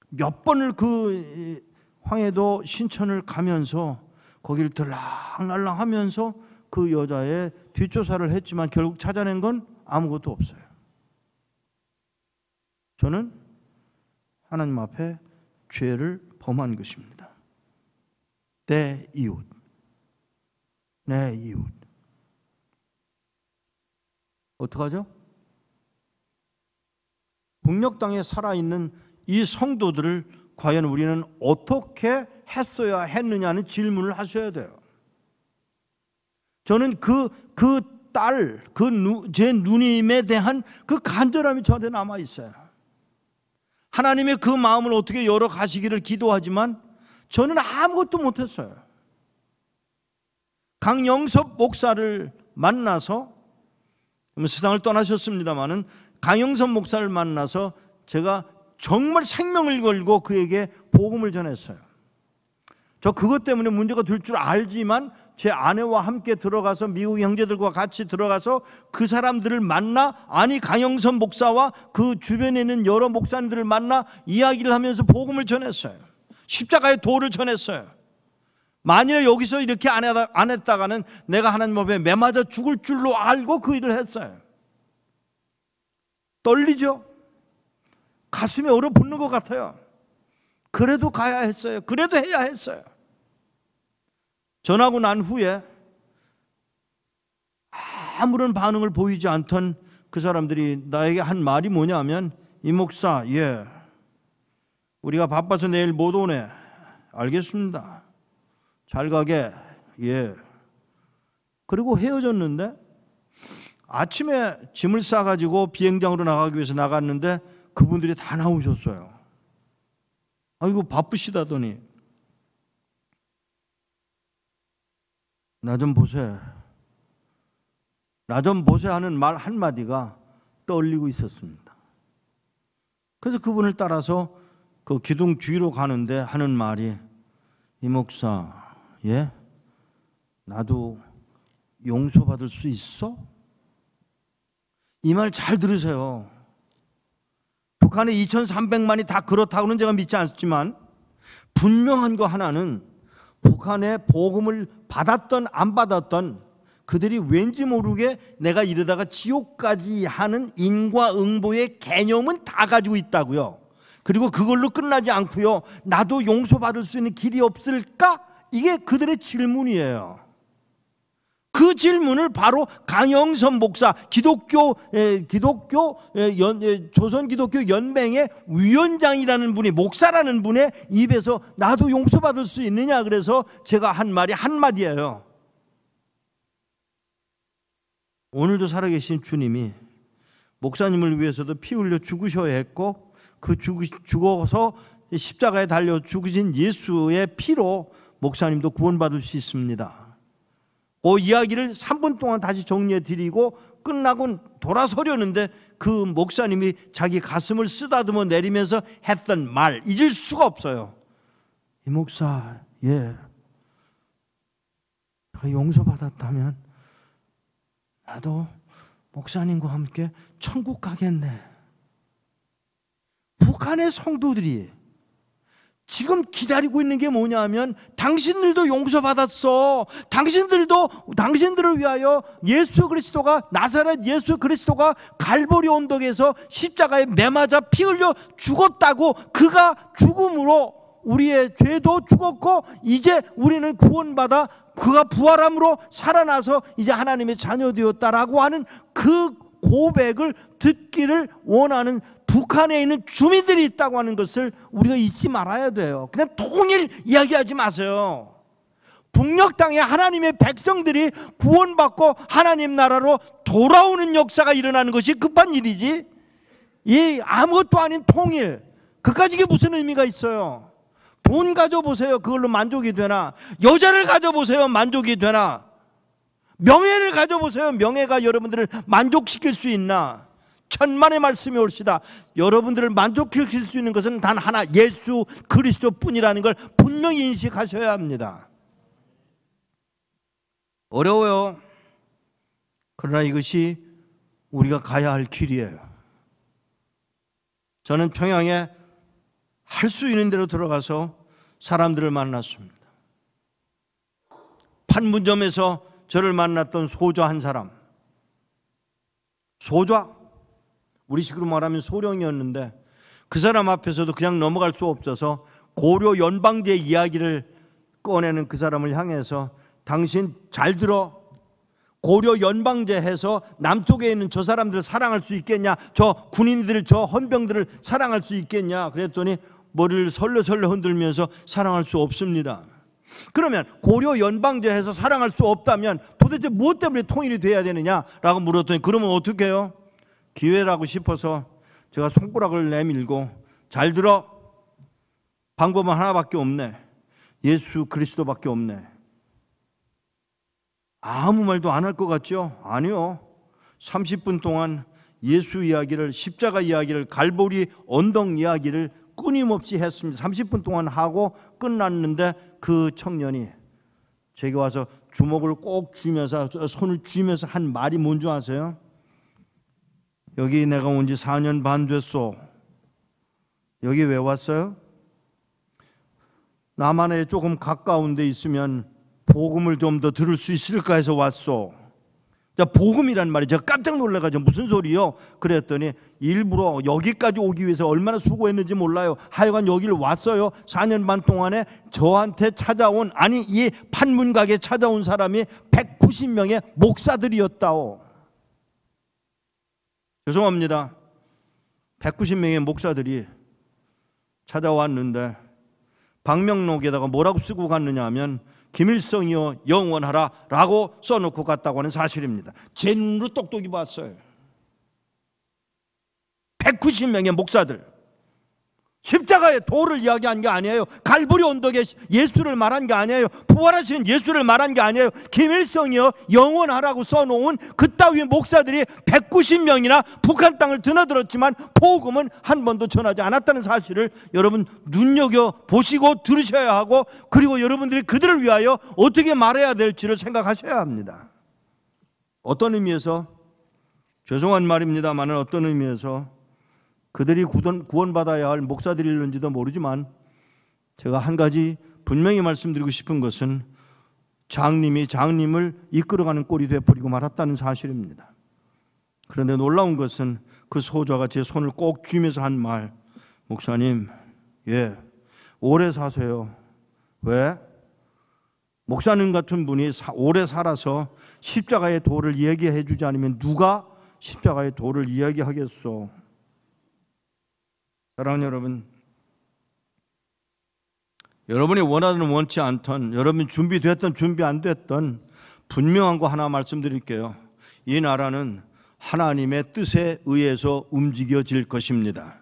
몇 번을 그 황해도 신천을 가면서 거기를 들락날락 하면서 그 여자의 뒷조사를 했지만 결국 찾아낸 건 아무것도 없어요. 저는 하나님 앞에 죄를 범한 것입니다. 내 이웃. 어떡하죠? 북녘 땅에 살아있는 이 성도들을 과연 우리는 어떻게 했어야 했느냐는 질문을 하셔야 돼요. 저는 제 누님에 대한 그 간절함이 저한테 남아있어요. 하나님의 그 마음을 어떻게 열어가시기를 기도하지만 저는 아무것도 못했어요. 강영섭 목사를 만나서, 세상을 떠나셨습니다마는 강영섭 목사를 만나서 제가 정말 생명을 걸고 그에게 복음을 전했어요. 저 그것 때문에 문제가 될 줄 알지만 제 아내와 함께 들어가서 미국 형제들과 같이 들어가서 그 사람들을 만나, 아니 강영섭 목사와 그 주변에 있는 여러 목사님들을 만나 이야기를 하면서 복음을 전했어요. 십자가의 도를 전했어요. 만일 여기서 이렇게 안 했다가는 내가 하나님 앞에 매맞아 죽을 줄로 알고 그 일을 했어요. 떨리죠? 가슴이 얼어붙는 것 같아요. 그래도 가야 했어요. 그래도 해야 했어요. 전하고 난 후에 아무런 반응을 보이지 않던 그 사람들이 나에게 한 말이 뭐냐면, 이 목사, 우리가 바빠서 내일 못 오네. 알겠습니다. 잘 가게. 그리고 헤어졌는데 아침에 짐을 싸가지고 비행장으로 나가기 위해서 나갔는데 그분들이 다 나오셨어요. 아이고 바쁘시다더니 나 좀 보세. 나 좀 보세 하는 말 한마디가 떠올리고 있었습니다. 그래서 그분을 따라서 그 기둥 뒤로 가는데 하는 말이, 이 목사, 나도 용서받을 수 있어? 이 말 잘 들으세요. 북한의 2,300만이 다 그렇다고는 제가 믿지 않지만 분명한 거 하나는 북한의 복음을 받았던 안 받았던 그들이 왠지 모르게 내가 이러다가 지옥까지 하는 인과응보의 개념은 다 가지고 있다고요. 그리고 그걸로 끝나지 않고요, 나도 용서받을 수 있는 길이 없을까? 이게 그들의 질문이에요. 그 질문을 바로 강영섭 목사, 조선기독교 연맹의 위원장이라는 분이, 목사라는 분의 입에서 나도 용서받을 수 있느냐 그래서 제가 한 말이 한마디예요. 오늘도 살아계신 주님이 목사님을 위해서도 피 흘려 죽으셔야 했고, 그 죽어서 십자가에 달려 죽으신 예수의 피로 목사님도 구원받을 수 있습니다. 그 이야기를 3분 동안 다시 정리해 드리고 끝나고 돌아서려는데 그 목사님이 자기 가슴을 쓰다듬어 내리면서 했던 말 잊을 수가 없어요. 이 목사, 내가 용서받았다면 나도 목사님과 함께 천국 가겠네. 북한의 성도들이 지금 기다리고 있는 게 뭐냐면, 당신들도 용서받았어. 당신들을 위하여 예수 그리스도가, 나사렛 예수 그리스도가 갈보리 언덕에서 십자가에 매맞아 피 흘려 죽었다고, 그가 죽음으로 우리의 죄도 죽었고 이제 우리는 구원받아 그가 부활함으로 살아나서 이제 하나님의 자녀 되었다라고 하는 그 고백을 듣기를 원하는 북한에 있는 주민들이 있다고 하는 것을 우리가 잊지 말아야 돼요. 그냥 통일 이야기하지 마세요. 북녘 땅에 하나님의 백성들이 구원받고 하나님 나라로 돌아오는 역사가 일어나는 것이 급한 일이지, 이 아무것도 아닌 통일, 그까지 이게 무슨 의미가 있어요? 돈 가져보세요. 그걸로 만족이 되나? 여자를 가져보세요. 만족이 되나? 명예를 가져보세요. 명예가 여러분들을 만족시킬 수 있나? 천만의 말씀이 올시다. 여러분들을 만족시킬 수 있는 것은 단 하나, 예수 그리스도 뿐이라는 걸 분명히 인식하셔야 합니다. 어려워요. 그러나 이것이 우리가 가야 할 길이에요. 저는 평양에 할 수 있는 대로 들어가서 사람들을 만났습니다. 판문점에서 저를 만났던 소좌 한 사람, 소좌, 우리 식으로 말하면 소령이었는데, 그 사람 앞에서도 그냥 넘어갈 수 없어서 고려 연방제 이야기를 꺼내는 그 사람을 향해서, 당신 잘 들어, 고려 연방제 해서 남쪽에 있는 저 사람들을 사랑할 수 있겠냐? 저 군인들, 저 헌병들을 사랑할 수 있겠냐? 그랬더니 머리를 설레설레 흔들면서 사랑할 수 없습니다. 그러면 고려 연방제 해서 사랑할 수 없다면 도대체 무엇 때문에 통일이 돼야 되느냐라고 물었더니, 그러면 어떻게 해요? 기회라고 싶어서 제가 손가락을 내밀고, 잘 들어, 방법은 하나밖에 없네. 예수 그리스도밖에 없네. 아무 말도 안 할 것 같죠? 아니요. 30분 동안 예수 이야기를, 십자가 이야기를, 갈보리 언덕 이야기를 끊임없이 했습니다. 30분 동안 하고 끝났는데 그 청년이 제게 와서 주먹을 꼭 쥐면서, 손을 쥐면서 한 말이 뭔지 아세요? 여기 내가 온 지 4년 반 됐소. 여기 왜 왔어요? 남한에 조금 가까운 데 있으면 복음을 좀 더 들을 수 있을까 해서 왔소. 복음이란 말이 제가 깜짝 놀라가지고 무슨 소리요? 그랬더니 일부러 여기까지 오기 위해서 얼마나 수고했는지 몰라요. 하여간 여기를 왔어요. 4년 반 동안에 저한테 찾아온, 아니 이 판문각에 찾아온 사람이 190명의 목사들이었다오. 죄송합니다. 190명의 목사들이 찾아왔는데 방명록에다가 뭐라고 쓰고 갔느냐 하면, 김일성이여 영원하라 라고 써놓고 갔다고 하는 사실입니다. 제 눈으로 똑똑히 봤어요. 190명의 목사들, 십자가의 도를 이야기한 게 아니에요. 갈보리 언덕에 예수를 말한 게 아니에요. 부활하신 예수를 말한 게 아니에요. 김일성이여 영원하라고 써놓은 그따위 목사들이 190명이나 북한 땅을 드나들었지만 복음은 한 번도 전하지 않았다는 사실을 여러분 눈여겨보시고 들으셔야 하고, 그리고 여러분들이 그들을 위하여 어떻게 말해야 될지를 생각하셔야 합니다. 어떤 의미에서, 죄송한 말입니다만 어떤 의미에서 그들이 구원받아야 할 목사들일는지도 모르지만, 제가 한 가지 분명히 말씀드리고 싶은 것은 장님이 장님을 이끌어가는 꼴이 되어버리고 말았다는 사실입니다. 그런데 놀라운 것은 그 소자가 제 손을 꼭 쥐면서 한 말, 목사님, 오래 사세요. 왜? 목사님 같은 분이 오래 살아서 십자가의 도를 이야기해 주지 않으면 누가 십자가의 도를 이야기하겠소? 사랑하는 여러분, 여러분이 원하든 원치 않던, 여러분이 준비됐든 준비 안 됐든 분명한 거 하나 말씀드릴게요. 이 나라는 하나님의 뜻에 의해서 움직여질 것입니다.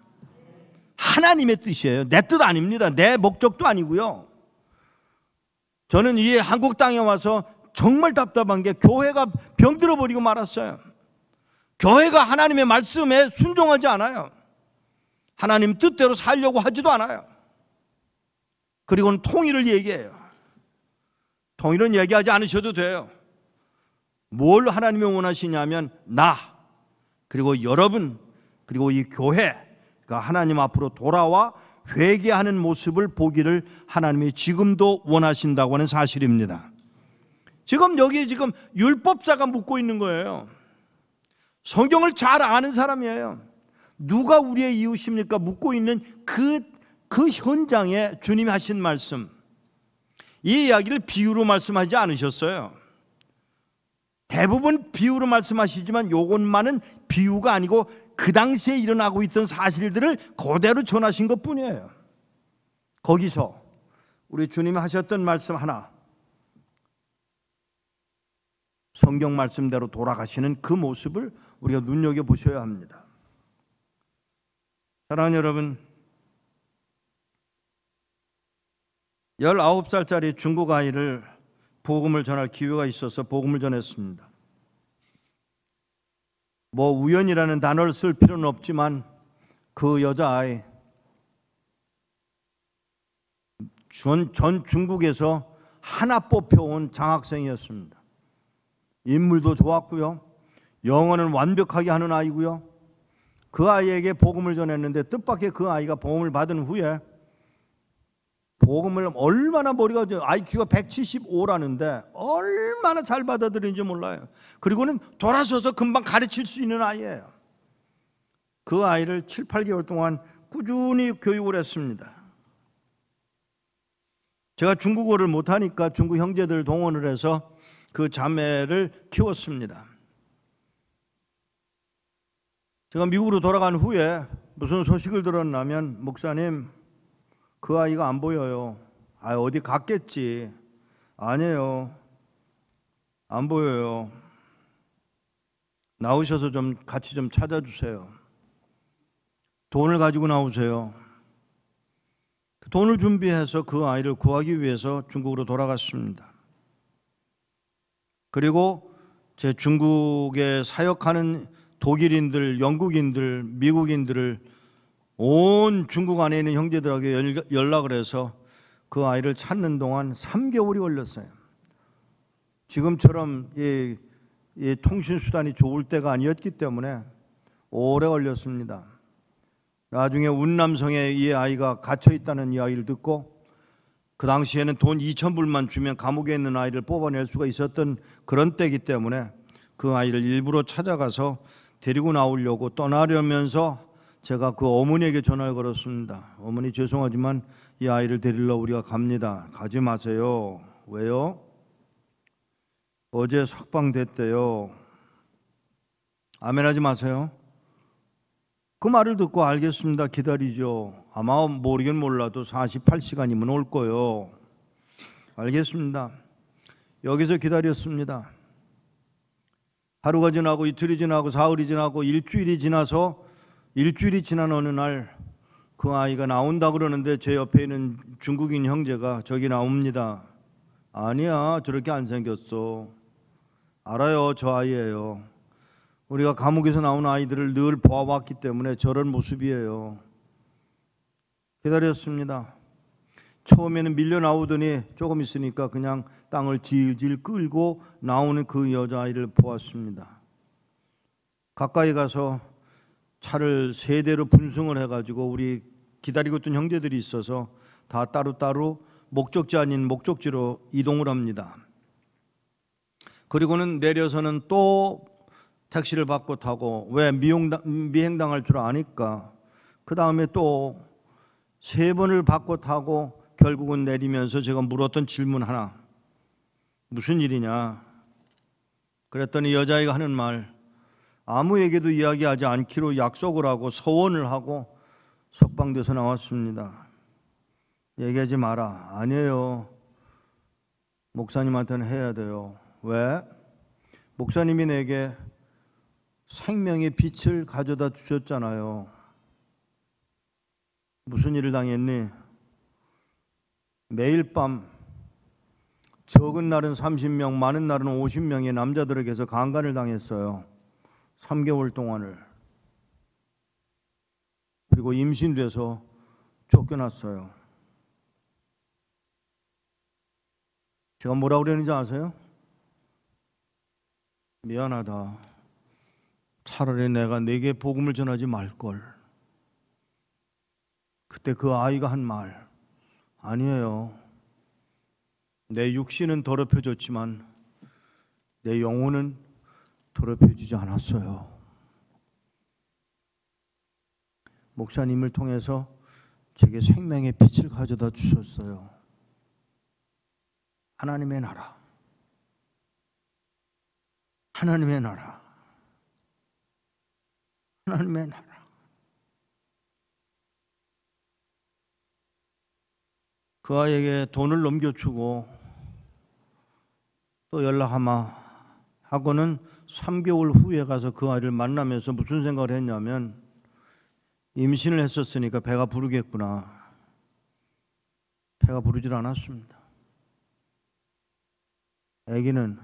하나님의 뜻이에요. 내 뜻 아닙니다. 내 목적도 아니고요. 저는 이 한국 땅에 와서 정말 답답한 게 교회가 병들어 버리고 말았어요. 교회가 하나님의 말씀에 순종하지 않아요. 하나님 뜻대로 살려고 하지도 않아요. 그리고는 통일을 얘기해요. 통일은 얘기하지 않으셔도 돼요. 뭘 하나님이 원하시냐면 나, 그리고 여러분, 그리고 이 교회가 하나님 앞으로 돌아와 회개하는 모습을 보기를 하나님이 지금도 원하신다고 하는 사실입니다. 지금 여기 율법자가 묻고 있는 거예요. 성경을 잘 아는 사람이에요. 누가 우리의 이웃입니까? 묻고 있는 그 현장에 주님이 하신 말씀, 이 이야기를 비유로 말씀하지 않으셨어요. 대부분 비유로 말씀하시지만 이것만은 비유가 아니고 그 당시에 일어나고 있던 사실들을 그대로 전하신 것뿐이에요. 거기서 우리 주님이 하셨던 말씀 하나, 성경 말씀대로 돌아가시는 그 모습을 우리가 눈여겨보셔야 합니다. 사랑하는 여러분, 19살짜리 중국 아이를 복음을 전할 기회가 있어서 복음을 전했습니다. 뭐 우연이라는 단어를 쓸 필요는 없지만 그 여자아이 전 중국에서 하나 뽑혀온 장학생이었습니다. 인물도 좋았고요, 영어는 완벽하게 하는 아이고요. 그 아이에게 복음을 전했는데 뜻밖의 그 아이가 복음을 받은 후에 복음을 얼마나 머리가 IQ가 175라는데 얼마나 잘 받아들이는지 몰라요. 그리고는 돌아서서 금방 가르칠 수 있는 아이예요. 그 아이를 7, 8개월 동안 꾸준히 교육을 했습니다. 제가 중국어를 못하니까 중국 형제들 동원을 해서 그 자매를 키웠습니다. 제가 미국으로 돌아간 후에 무슨 소식을 들었냐면, 목사님, 그 아이가 안 보여요. 어디 갔겠지. 아니에요, 안 보여요. 나오셔서 좀 같이 좀 찾아주세요. 돈을 가지고 나오세요. 돈을 준비해서 그 아이를 구하기 위해서 중국으로 돌아갔습니다. 그리고 제 중국에 사역하는 독일인들, 영국인들, 미국인들을 온 중국 안에 있는 형제들에게 연락을 해서 그 아이를 찾는 동안 3개월이 걸렸어요. 지금처럼 이 통신수단이 좋을 때가 아니었기 때문에 오래 걸렸습니다. 나중에 운남성에 이 아이가 갇혀 있다는 이야기를 듣고, 그 당시에는 돈 2,000불만 주면 감옥에 있는 아이를 뽑아낼 수가 있었던 그런 때이기 때문에 그 아이를 일부러 찾아가서 데리고 나오려고 떠나려면서 제가 그 어머니에게 전화를 걸었습니다. 어머니, 죄송하지만 이 아이를 데리러 우리가 갑니다. 가지 마세요. 왜요? 어제 석방됐대요. 아멘하지 마세요. 그 말을 듣고 알겠습니다, 기다리죠. 아마 모르긴 몰라도 48시간이면 올 거예요. 알겠습니다. 여기서 기다렸습니다. 하루가 지나고 이틀이 지나고 사흘이 지나고 일주일이 지난 어느 날 그 아이가 나온다 그러는데 제 옆에 있는 중국인 형제가 저기 나옵니다. 아니야, 저렇게 안 생겼어. 알아요, 저 아이예요. 우리가 감옥에서 나온 아이들을 늘 보아왔기 때문에 저런 모습이에요. 기다렸습니다. 처음에는 밀려 나오더니 조금 있으니까 그냥 땅을 질질 끌고 나오는 그 여자아이를 보았습니다. 가까이 가서 차를 3대로 분승을 해가지고 우리 기다리고 있던 형제들이 있어서 다 따로따로 목적지 아닌 목적지로 이동을 합니다. 그리고는 내려서는 또 택시를 받고 타고, 왜 미행당할 줄 아니까 그 다음에 또 3번을 받고 타고 결국은 내리면서 제가 물었던 질문 하나, 무슨 일이냐 그랬더니 여자아이가 하는 말, 아무에게도 이야기하지 않기로 약속을 하고 서원을 하고 석방돼서 나왔습니다. 얘기하지 마라. 아니에요, 목사님한테는 해야 돼요. 왜? 목사님이 내게 생명의 빛을 가져다 주셨잖아요. 무슨 일을 당했니? 매일 밤 적은 날은 30명, 많은 날은 50명의 남자들에게서 강간을 당했어요. 3개월 동안을. 그리고 임신돼서 쫓겨났어요. 제가 뭐라고 그랬는지 아세요? 미안하다. 차라리 내가 네게 복음을 전하지 말걸. 그때 그 아이가 한 말, 아니에요. 내 육신은 더럽혀졌지만 내 영혼은 더럽혀지지 않았어요. 목사님을 통해서 제게 생명의 빛을 가져다 주셨어요. 하나님의 나라, 하나님의 나라, 하나님의 나라. 그 아이에게 돈을 넘겨주고 또 연락하마 하고는 3개월 후에 가서 그 아이를 만나면서 무슨 생각을 했냐면, 임신을 했었으니까 배가 부르겠구나. 배가 부르질 않았습니다. 아기는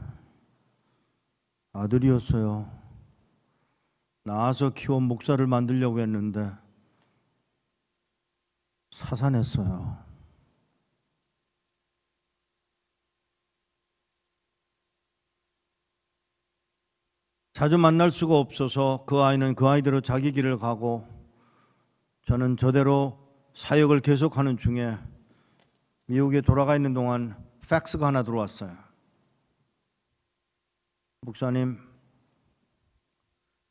아들이었어요. 낳아서 키워 목사를 만들려고 했는데 사산했어요. 자주 만날 수가 없어서 그 아이는 그 아이대로 자기 길을 가고, 저는 저대로 사역을 계속하는 중에 미국에 돌아가 있는 동안 팩스가 하나 들어왔어요. 목사님,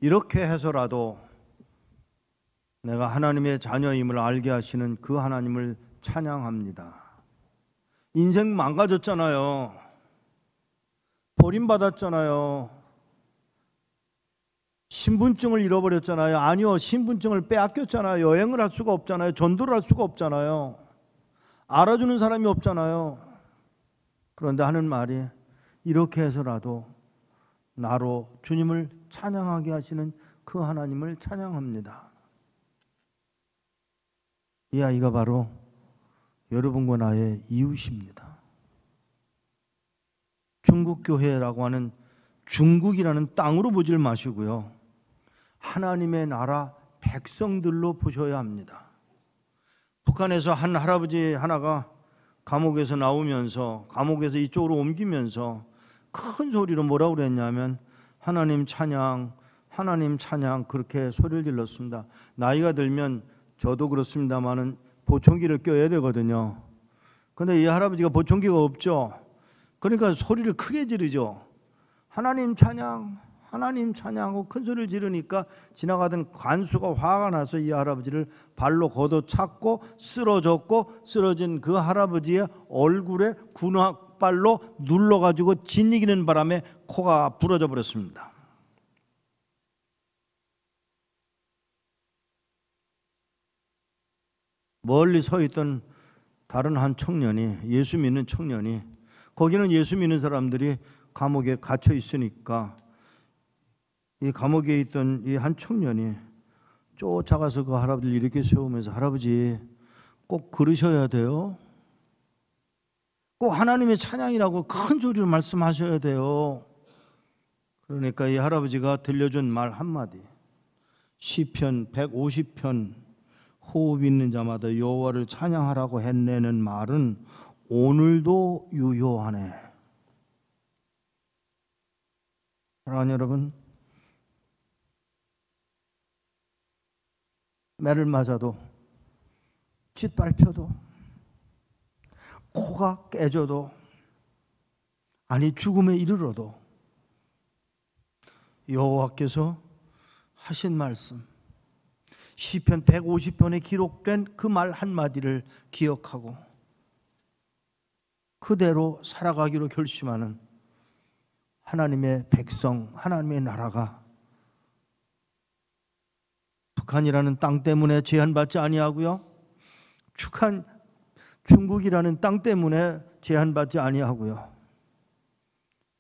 이렇게 해서라도 내가 하나님의 자녀임을 알게 하시는 그 하나님을 찬양합니다. 인생 망가졌잖아요. 버림받았잖아요. 신분증을 잃어버렸잖아요. 아니요, 신분증을 빼앗겼잖아요. 여행을 할 수가 없잖아요. 전도를 할 수가 없잖아요. 알아주는 사람이 없잖아요. 그런데 하는 말이, 이렇게 해서라도 나로 주님을 찬양하게 하시는 그 하나님을 찬양합니다. 이 아이가 바로 여러분과 나의 이웃입니다. 중국교회라고 하는, 중국이라는 땅으로 보질 마시고요, 하나님의 나라 백성들로 보셔야 합니다. 북한에서 한 할아버지 하나가 감옥에서 나오면서, 감옥에서 이쪽으로 옮기면서 큰 소리로 뭐라고 그랬냐면, 하나님 찬양, 하나님 찬양, 그렇게 소리를 질렀습니다. 나이가 들면 저도 그렇습니다만은 보청기를 껴야 되거든요. 그런데 이 할아버지가 보청기가 없죠. 그러니까 소리를 크게 지르죠. 하나님 찬양, 하나님 찬양하고 큰 소리를 지르니까 지나가던 관수가 화가 나서 이 할아버지를 발로 걷어찼고 쓰러졌고, 쓰러진 그 할아버지의 얼굴에 군화발로 눌러가지고 짓이기는 바람에 코가 부러져 버렸습니다. 멀리 서 있던 다른 한 청년이, 예수 믿는 청년이, 거기는 예수 믿는 사람들이 감옥에 갇혀 있으니까 이 감옥에 있던 이 한 청년이 쫓아가서 그 할아버지를 이렇게 세우면서, 할아버지 꼭 그러셔야 돼요. 꼭 하나님의 찬양이라고 큰 소리로 말씀하셔야 돼요. 그러니까 이 할아버지가 들려준 말 한마디, 시편 150편 호흡 있는 자마다 여호와를 찬양하라고 했네는 말은 오늘도 유효하네. 사랑하는 여러분, 매를 맞아도, 짓밟혀도, 코가 깨져도, 아니 죽음에 이르러도 여호와께서 하신 말씀, 시편 150편에 기록된 그 말 한마디를 기억하고 그대로 살아가기로 결심하는 하나님의 백성, 하나님의 나라가 북한이라는 땅 때문에 제한받지 아니하고요, 중국이라는 땅 때문에 제한받지 아니하고요,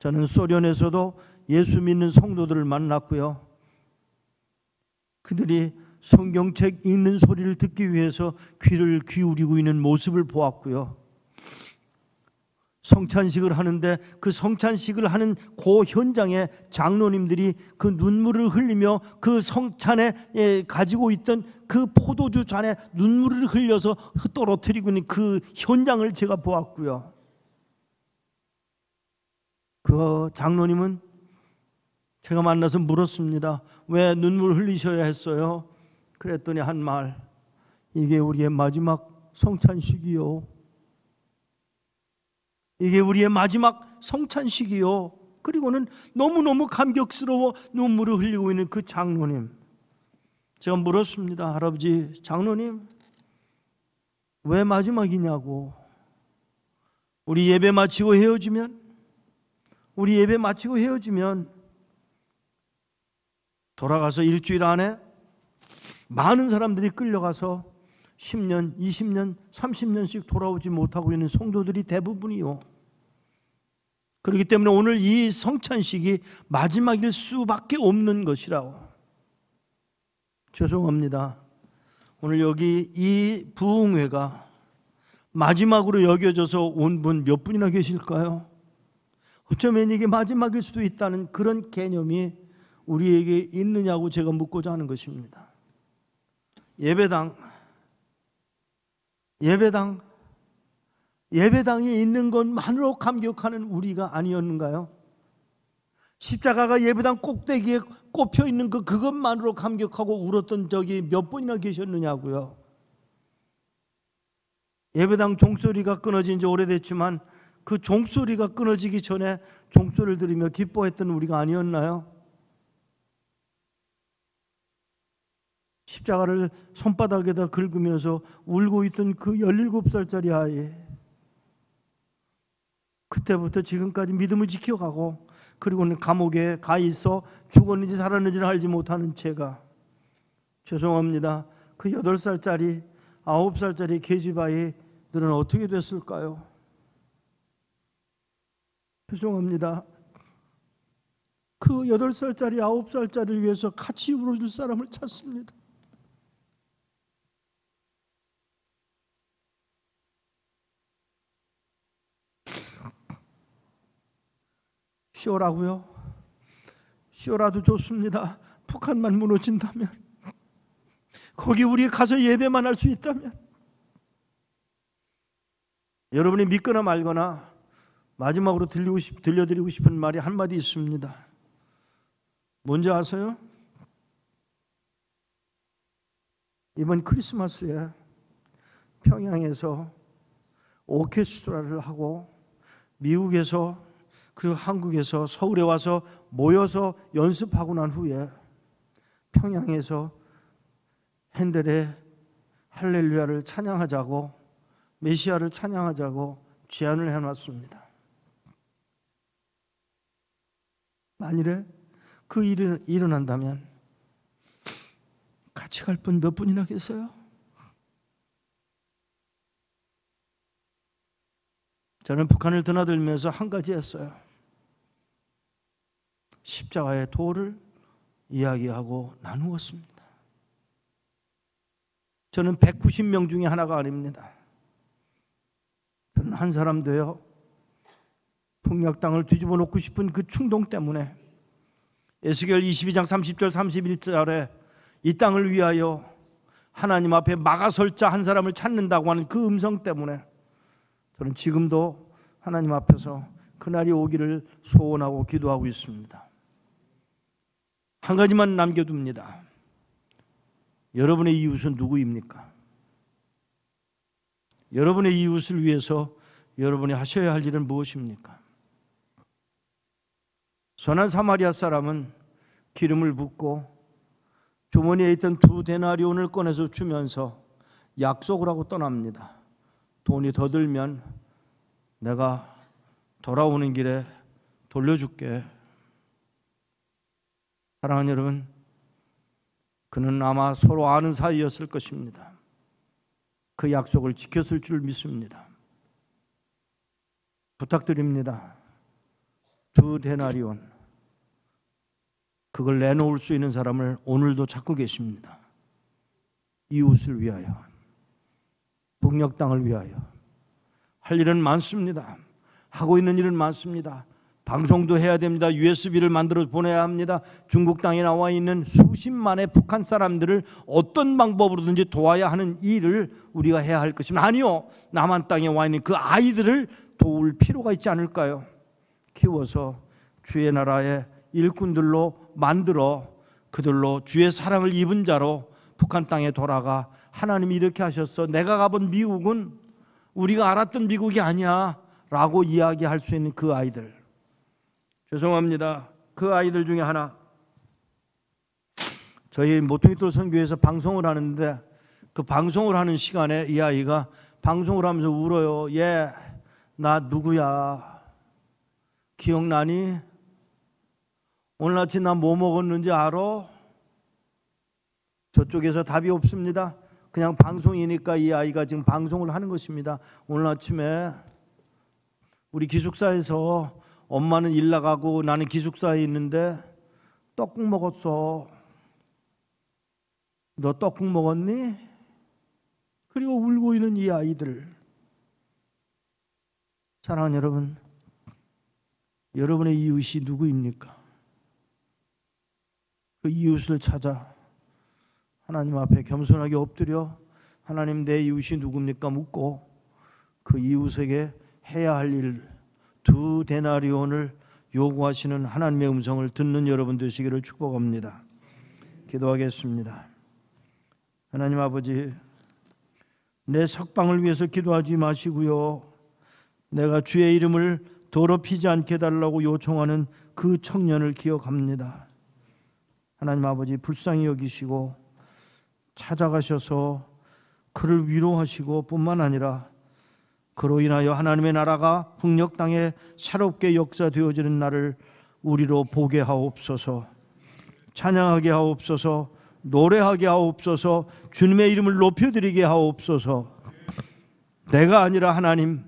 저는 소련에서도 예수 믿는 성도들을 만났고요, 그들이 성경책 읽는 소리를 듣기 위해서 귀를 기울이고 있는 모습을 보았고요. 성찬식을 하는데 그 성찬식을 하는 그 현장에 장로님들이 그 눈물을 흘리며 그 성찬에 가지고 있던 그 포도주 잔에 눈물을 흘려서 떨어뜨리고 있는 그 현장을 제가 보았고요. 그 장로님은 제가 만나서 물었습니다. 왜 눈물 흘리셔야 했어요? 그랬더니 한 말, 이게 우리의 마지막 성찬식이요. 이게 우리의 마지막 성찬식이요. 그리고는 너무너무 감격스러워 눈물을 흘리고 있는 그 장로님. 제가 물었습니다. 할아버지, 장로님, 왜 마지막이냐고. 우리 예배 마치고 헤어지면 돌아가서 일주일 안에 많은 사람들이 끌려가서 10년, 20년, 30년씩 돌아오지 못하고 있는 성도들이 대부분이요. 그렇기 때문에 오늘 이 성찬식이 마지막일 수밖에 없는 것이라고. 죄송합니다. 오늘 여기 이 부흥회가 마지막으로 여겨져서 온 분 몇 분이나 계실까요? 어쩌면 이게 마지막일 수도 있다는 그런 개념이 우리에게 있느냐고 제가 묻고자 하는 것입니다. 예배당에 있는 것만으로 감격하는 우리가 아니었는가요? 십자가가 예배당 꼭대기에 꼽혀 있는 그것만으로 감격하고 울었던 적이 몇 분이나 계셨느냐고요. 예배당 종소리가 끊어진 지 오래됐지만 그 종소리가 끊어지기 전에 종소리를 들으며 기뻐했던 우리가 아니었나요? 십자가를 손바닥에다 긁으면서 울고 있던 그 17살짜리 아이, 그때부터 지금까지 믿음을 지켜가고 그리고는 감옥에 가 있어 죽었는지 살았는지를 알지 못하는 제가, 죄송합니다. 그 8살짜리 9살짜리 계집아이들은 어떻게 됐을까요? 죄송합니다. 그 8살짜리 9살짜리를 위해서 같이 울어줄 사람을 찾습니다. 쇼라고요? 쇼라도 좋습니다. 북한만 무너진다면, 거기 우리 가서 예배만 할 수 있다면. 여러분이 믿거나 말거나 마지막으로 들려드리고 싶은 말이 한마디 있습니다. 뭔지 아세요? 이번 크리스마스에 평양에서 오케스트라를 하고 미국에서 그리고 한국에서 서울에 와서 모여서 연습하고 난 후에 평양에서 핸델의 할렐루야를 찬양하자고, 메시아를 찬양하자고 제안을 해놨습니다. 만일에 그 일이 일어난다면 같이 갈 분 몇 분이나 계세요? 저는 북한을 드나들면서 한 가지 했어요. 십자가의 도를 이야기하고 나누었습니다. 저는 190명 중에 하나가 아닙니다. 저는 한 사람 되어 북녘 땅을 뒤집어 놓고 싶은 그 충동 때문에 에스겔 22장 30절 31절에 이 땅을 위하여 하나님 앞에 막아설 자 한 사람을 찾는다고 하는 그 음성 때문에 저는 지금도 하나님 앞에서 그날이 오기를 소원하고 기도하고 있습니다. 한 가지만 남겨둡니다. 여러분의 이웃은 누구입니까? 여러분의 이웃을 위해서 여러분이 하셔야 할 일은 무엇입니까? 선한 사마리아 사람은 기름을 붓고 주머니에 있던 2데나리온을 꺼내서 주면서 약속을 하고 떠납니다. 돈이 더 들면 내가 돌아오는 길에 돌려줄게. 사랑하는 여러분, 그는 아마 서로 아는 사이였을 것입니다. 그 약속을 지켰을 줄 믿습니다. 부탁드립니다. 2데나리온 그걸 내놓을 수 있는 사람을 오늘도 찾고 계십니다. 이웃을 위하여, 북녘 땅을 위하여. 할 일은 많습니다. 하고 있는 일은 많습니다. 방송도 해야 됩니다. USB를 만들어 보내야 합니다. 중국 땅에 나와 있는 수십만의 북한 사람들을 어떤 방법으로든지 도와야 하는 일을 우리가 해야 할 것입니다. 아니요, 남한 땅에 와 있는 그 아이들을 도울 필요가 있지 않을까요? 키워서 주의 나라의 일꾼들로 만들어 그들로 주의 사랑을 입은 자로 북한 땅에 돌아가, 하나님이 이렇게 하셨어, 내가 가본 미국은 우리가 알았던 미국이 아니야 라고 이야기할 수 있는 그 아이들. 죄송합니다. 그 아이들 중에 하나, 저희 모퉁이돌 선교회에서 방송을 하는데 그 방송을 하는 시간에 이 아이가 방송을 하면서 울어요. 얘, 나 누구야? 기억나니? 오늘 아침 나 뭐 먹었는지 알아? 저쪽에서 답이 없습니다. 그냥 방송이니까 이 아이가 지금 방송을 하는 것입니다. 오늘 아침에 우리 기숙사에서 엄마는 일 나가고 나는 기숙사에 있는데 떡국 먹었어. 너 떡국 먹었니? 그리고 울고 있는 이 아이들. 사랑하는 여러분, 여러분의 이웃이 누구입니까? 그 이웃을 찾아 하나님 앞에 겸손하게 엎드려 하나님, 내 이웃이 누굽니까? 묻고 그 이웃에게 해야 할 일, 2 데나리온을 요구하시는 하나님의 음성을 듣는 여러분 되시기를 축복합니다. 기도하겠습니다. 하나님 아버지, 내 석방을 위해서 기도하지 마시고요, 내가 주의 이름을 더럽히지 않게 해달라고 요청하는 그 청년을 기억합니다. 하나님 아버지, 불쌍히 여기시고 찾아가셔서 그를 위로하시고 뿐만 아니라 그로 인하여 하나님의 나라가 북녘 땅에 새롭게 역사되어지는 날을 우리로 보게 하옵소서. 찬양하게 하옵소서. 노래하게 하옵소서. 주님의 이름을 높여드리게 하옵소서. 내가 아니라 하나님,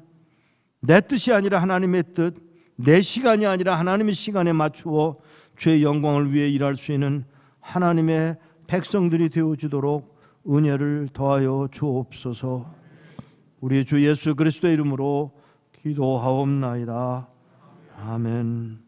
내 뜻이 아니라 하나님의 뜻, 내 시간이 아니라 하나님의 시간에 맞추어 주의 영광을 위해 일할 수 있는 하나님의 백성들이 되어주도록 은혜를 더하여 주옵소서. 우리 주 예수 그리스도의 이름으로 기도하옵나이다. 아멘.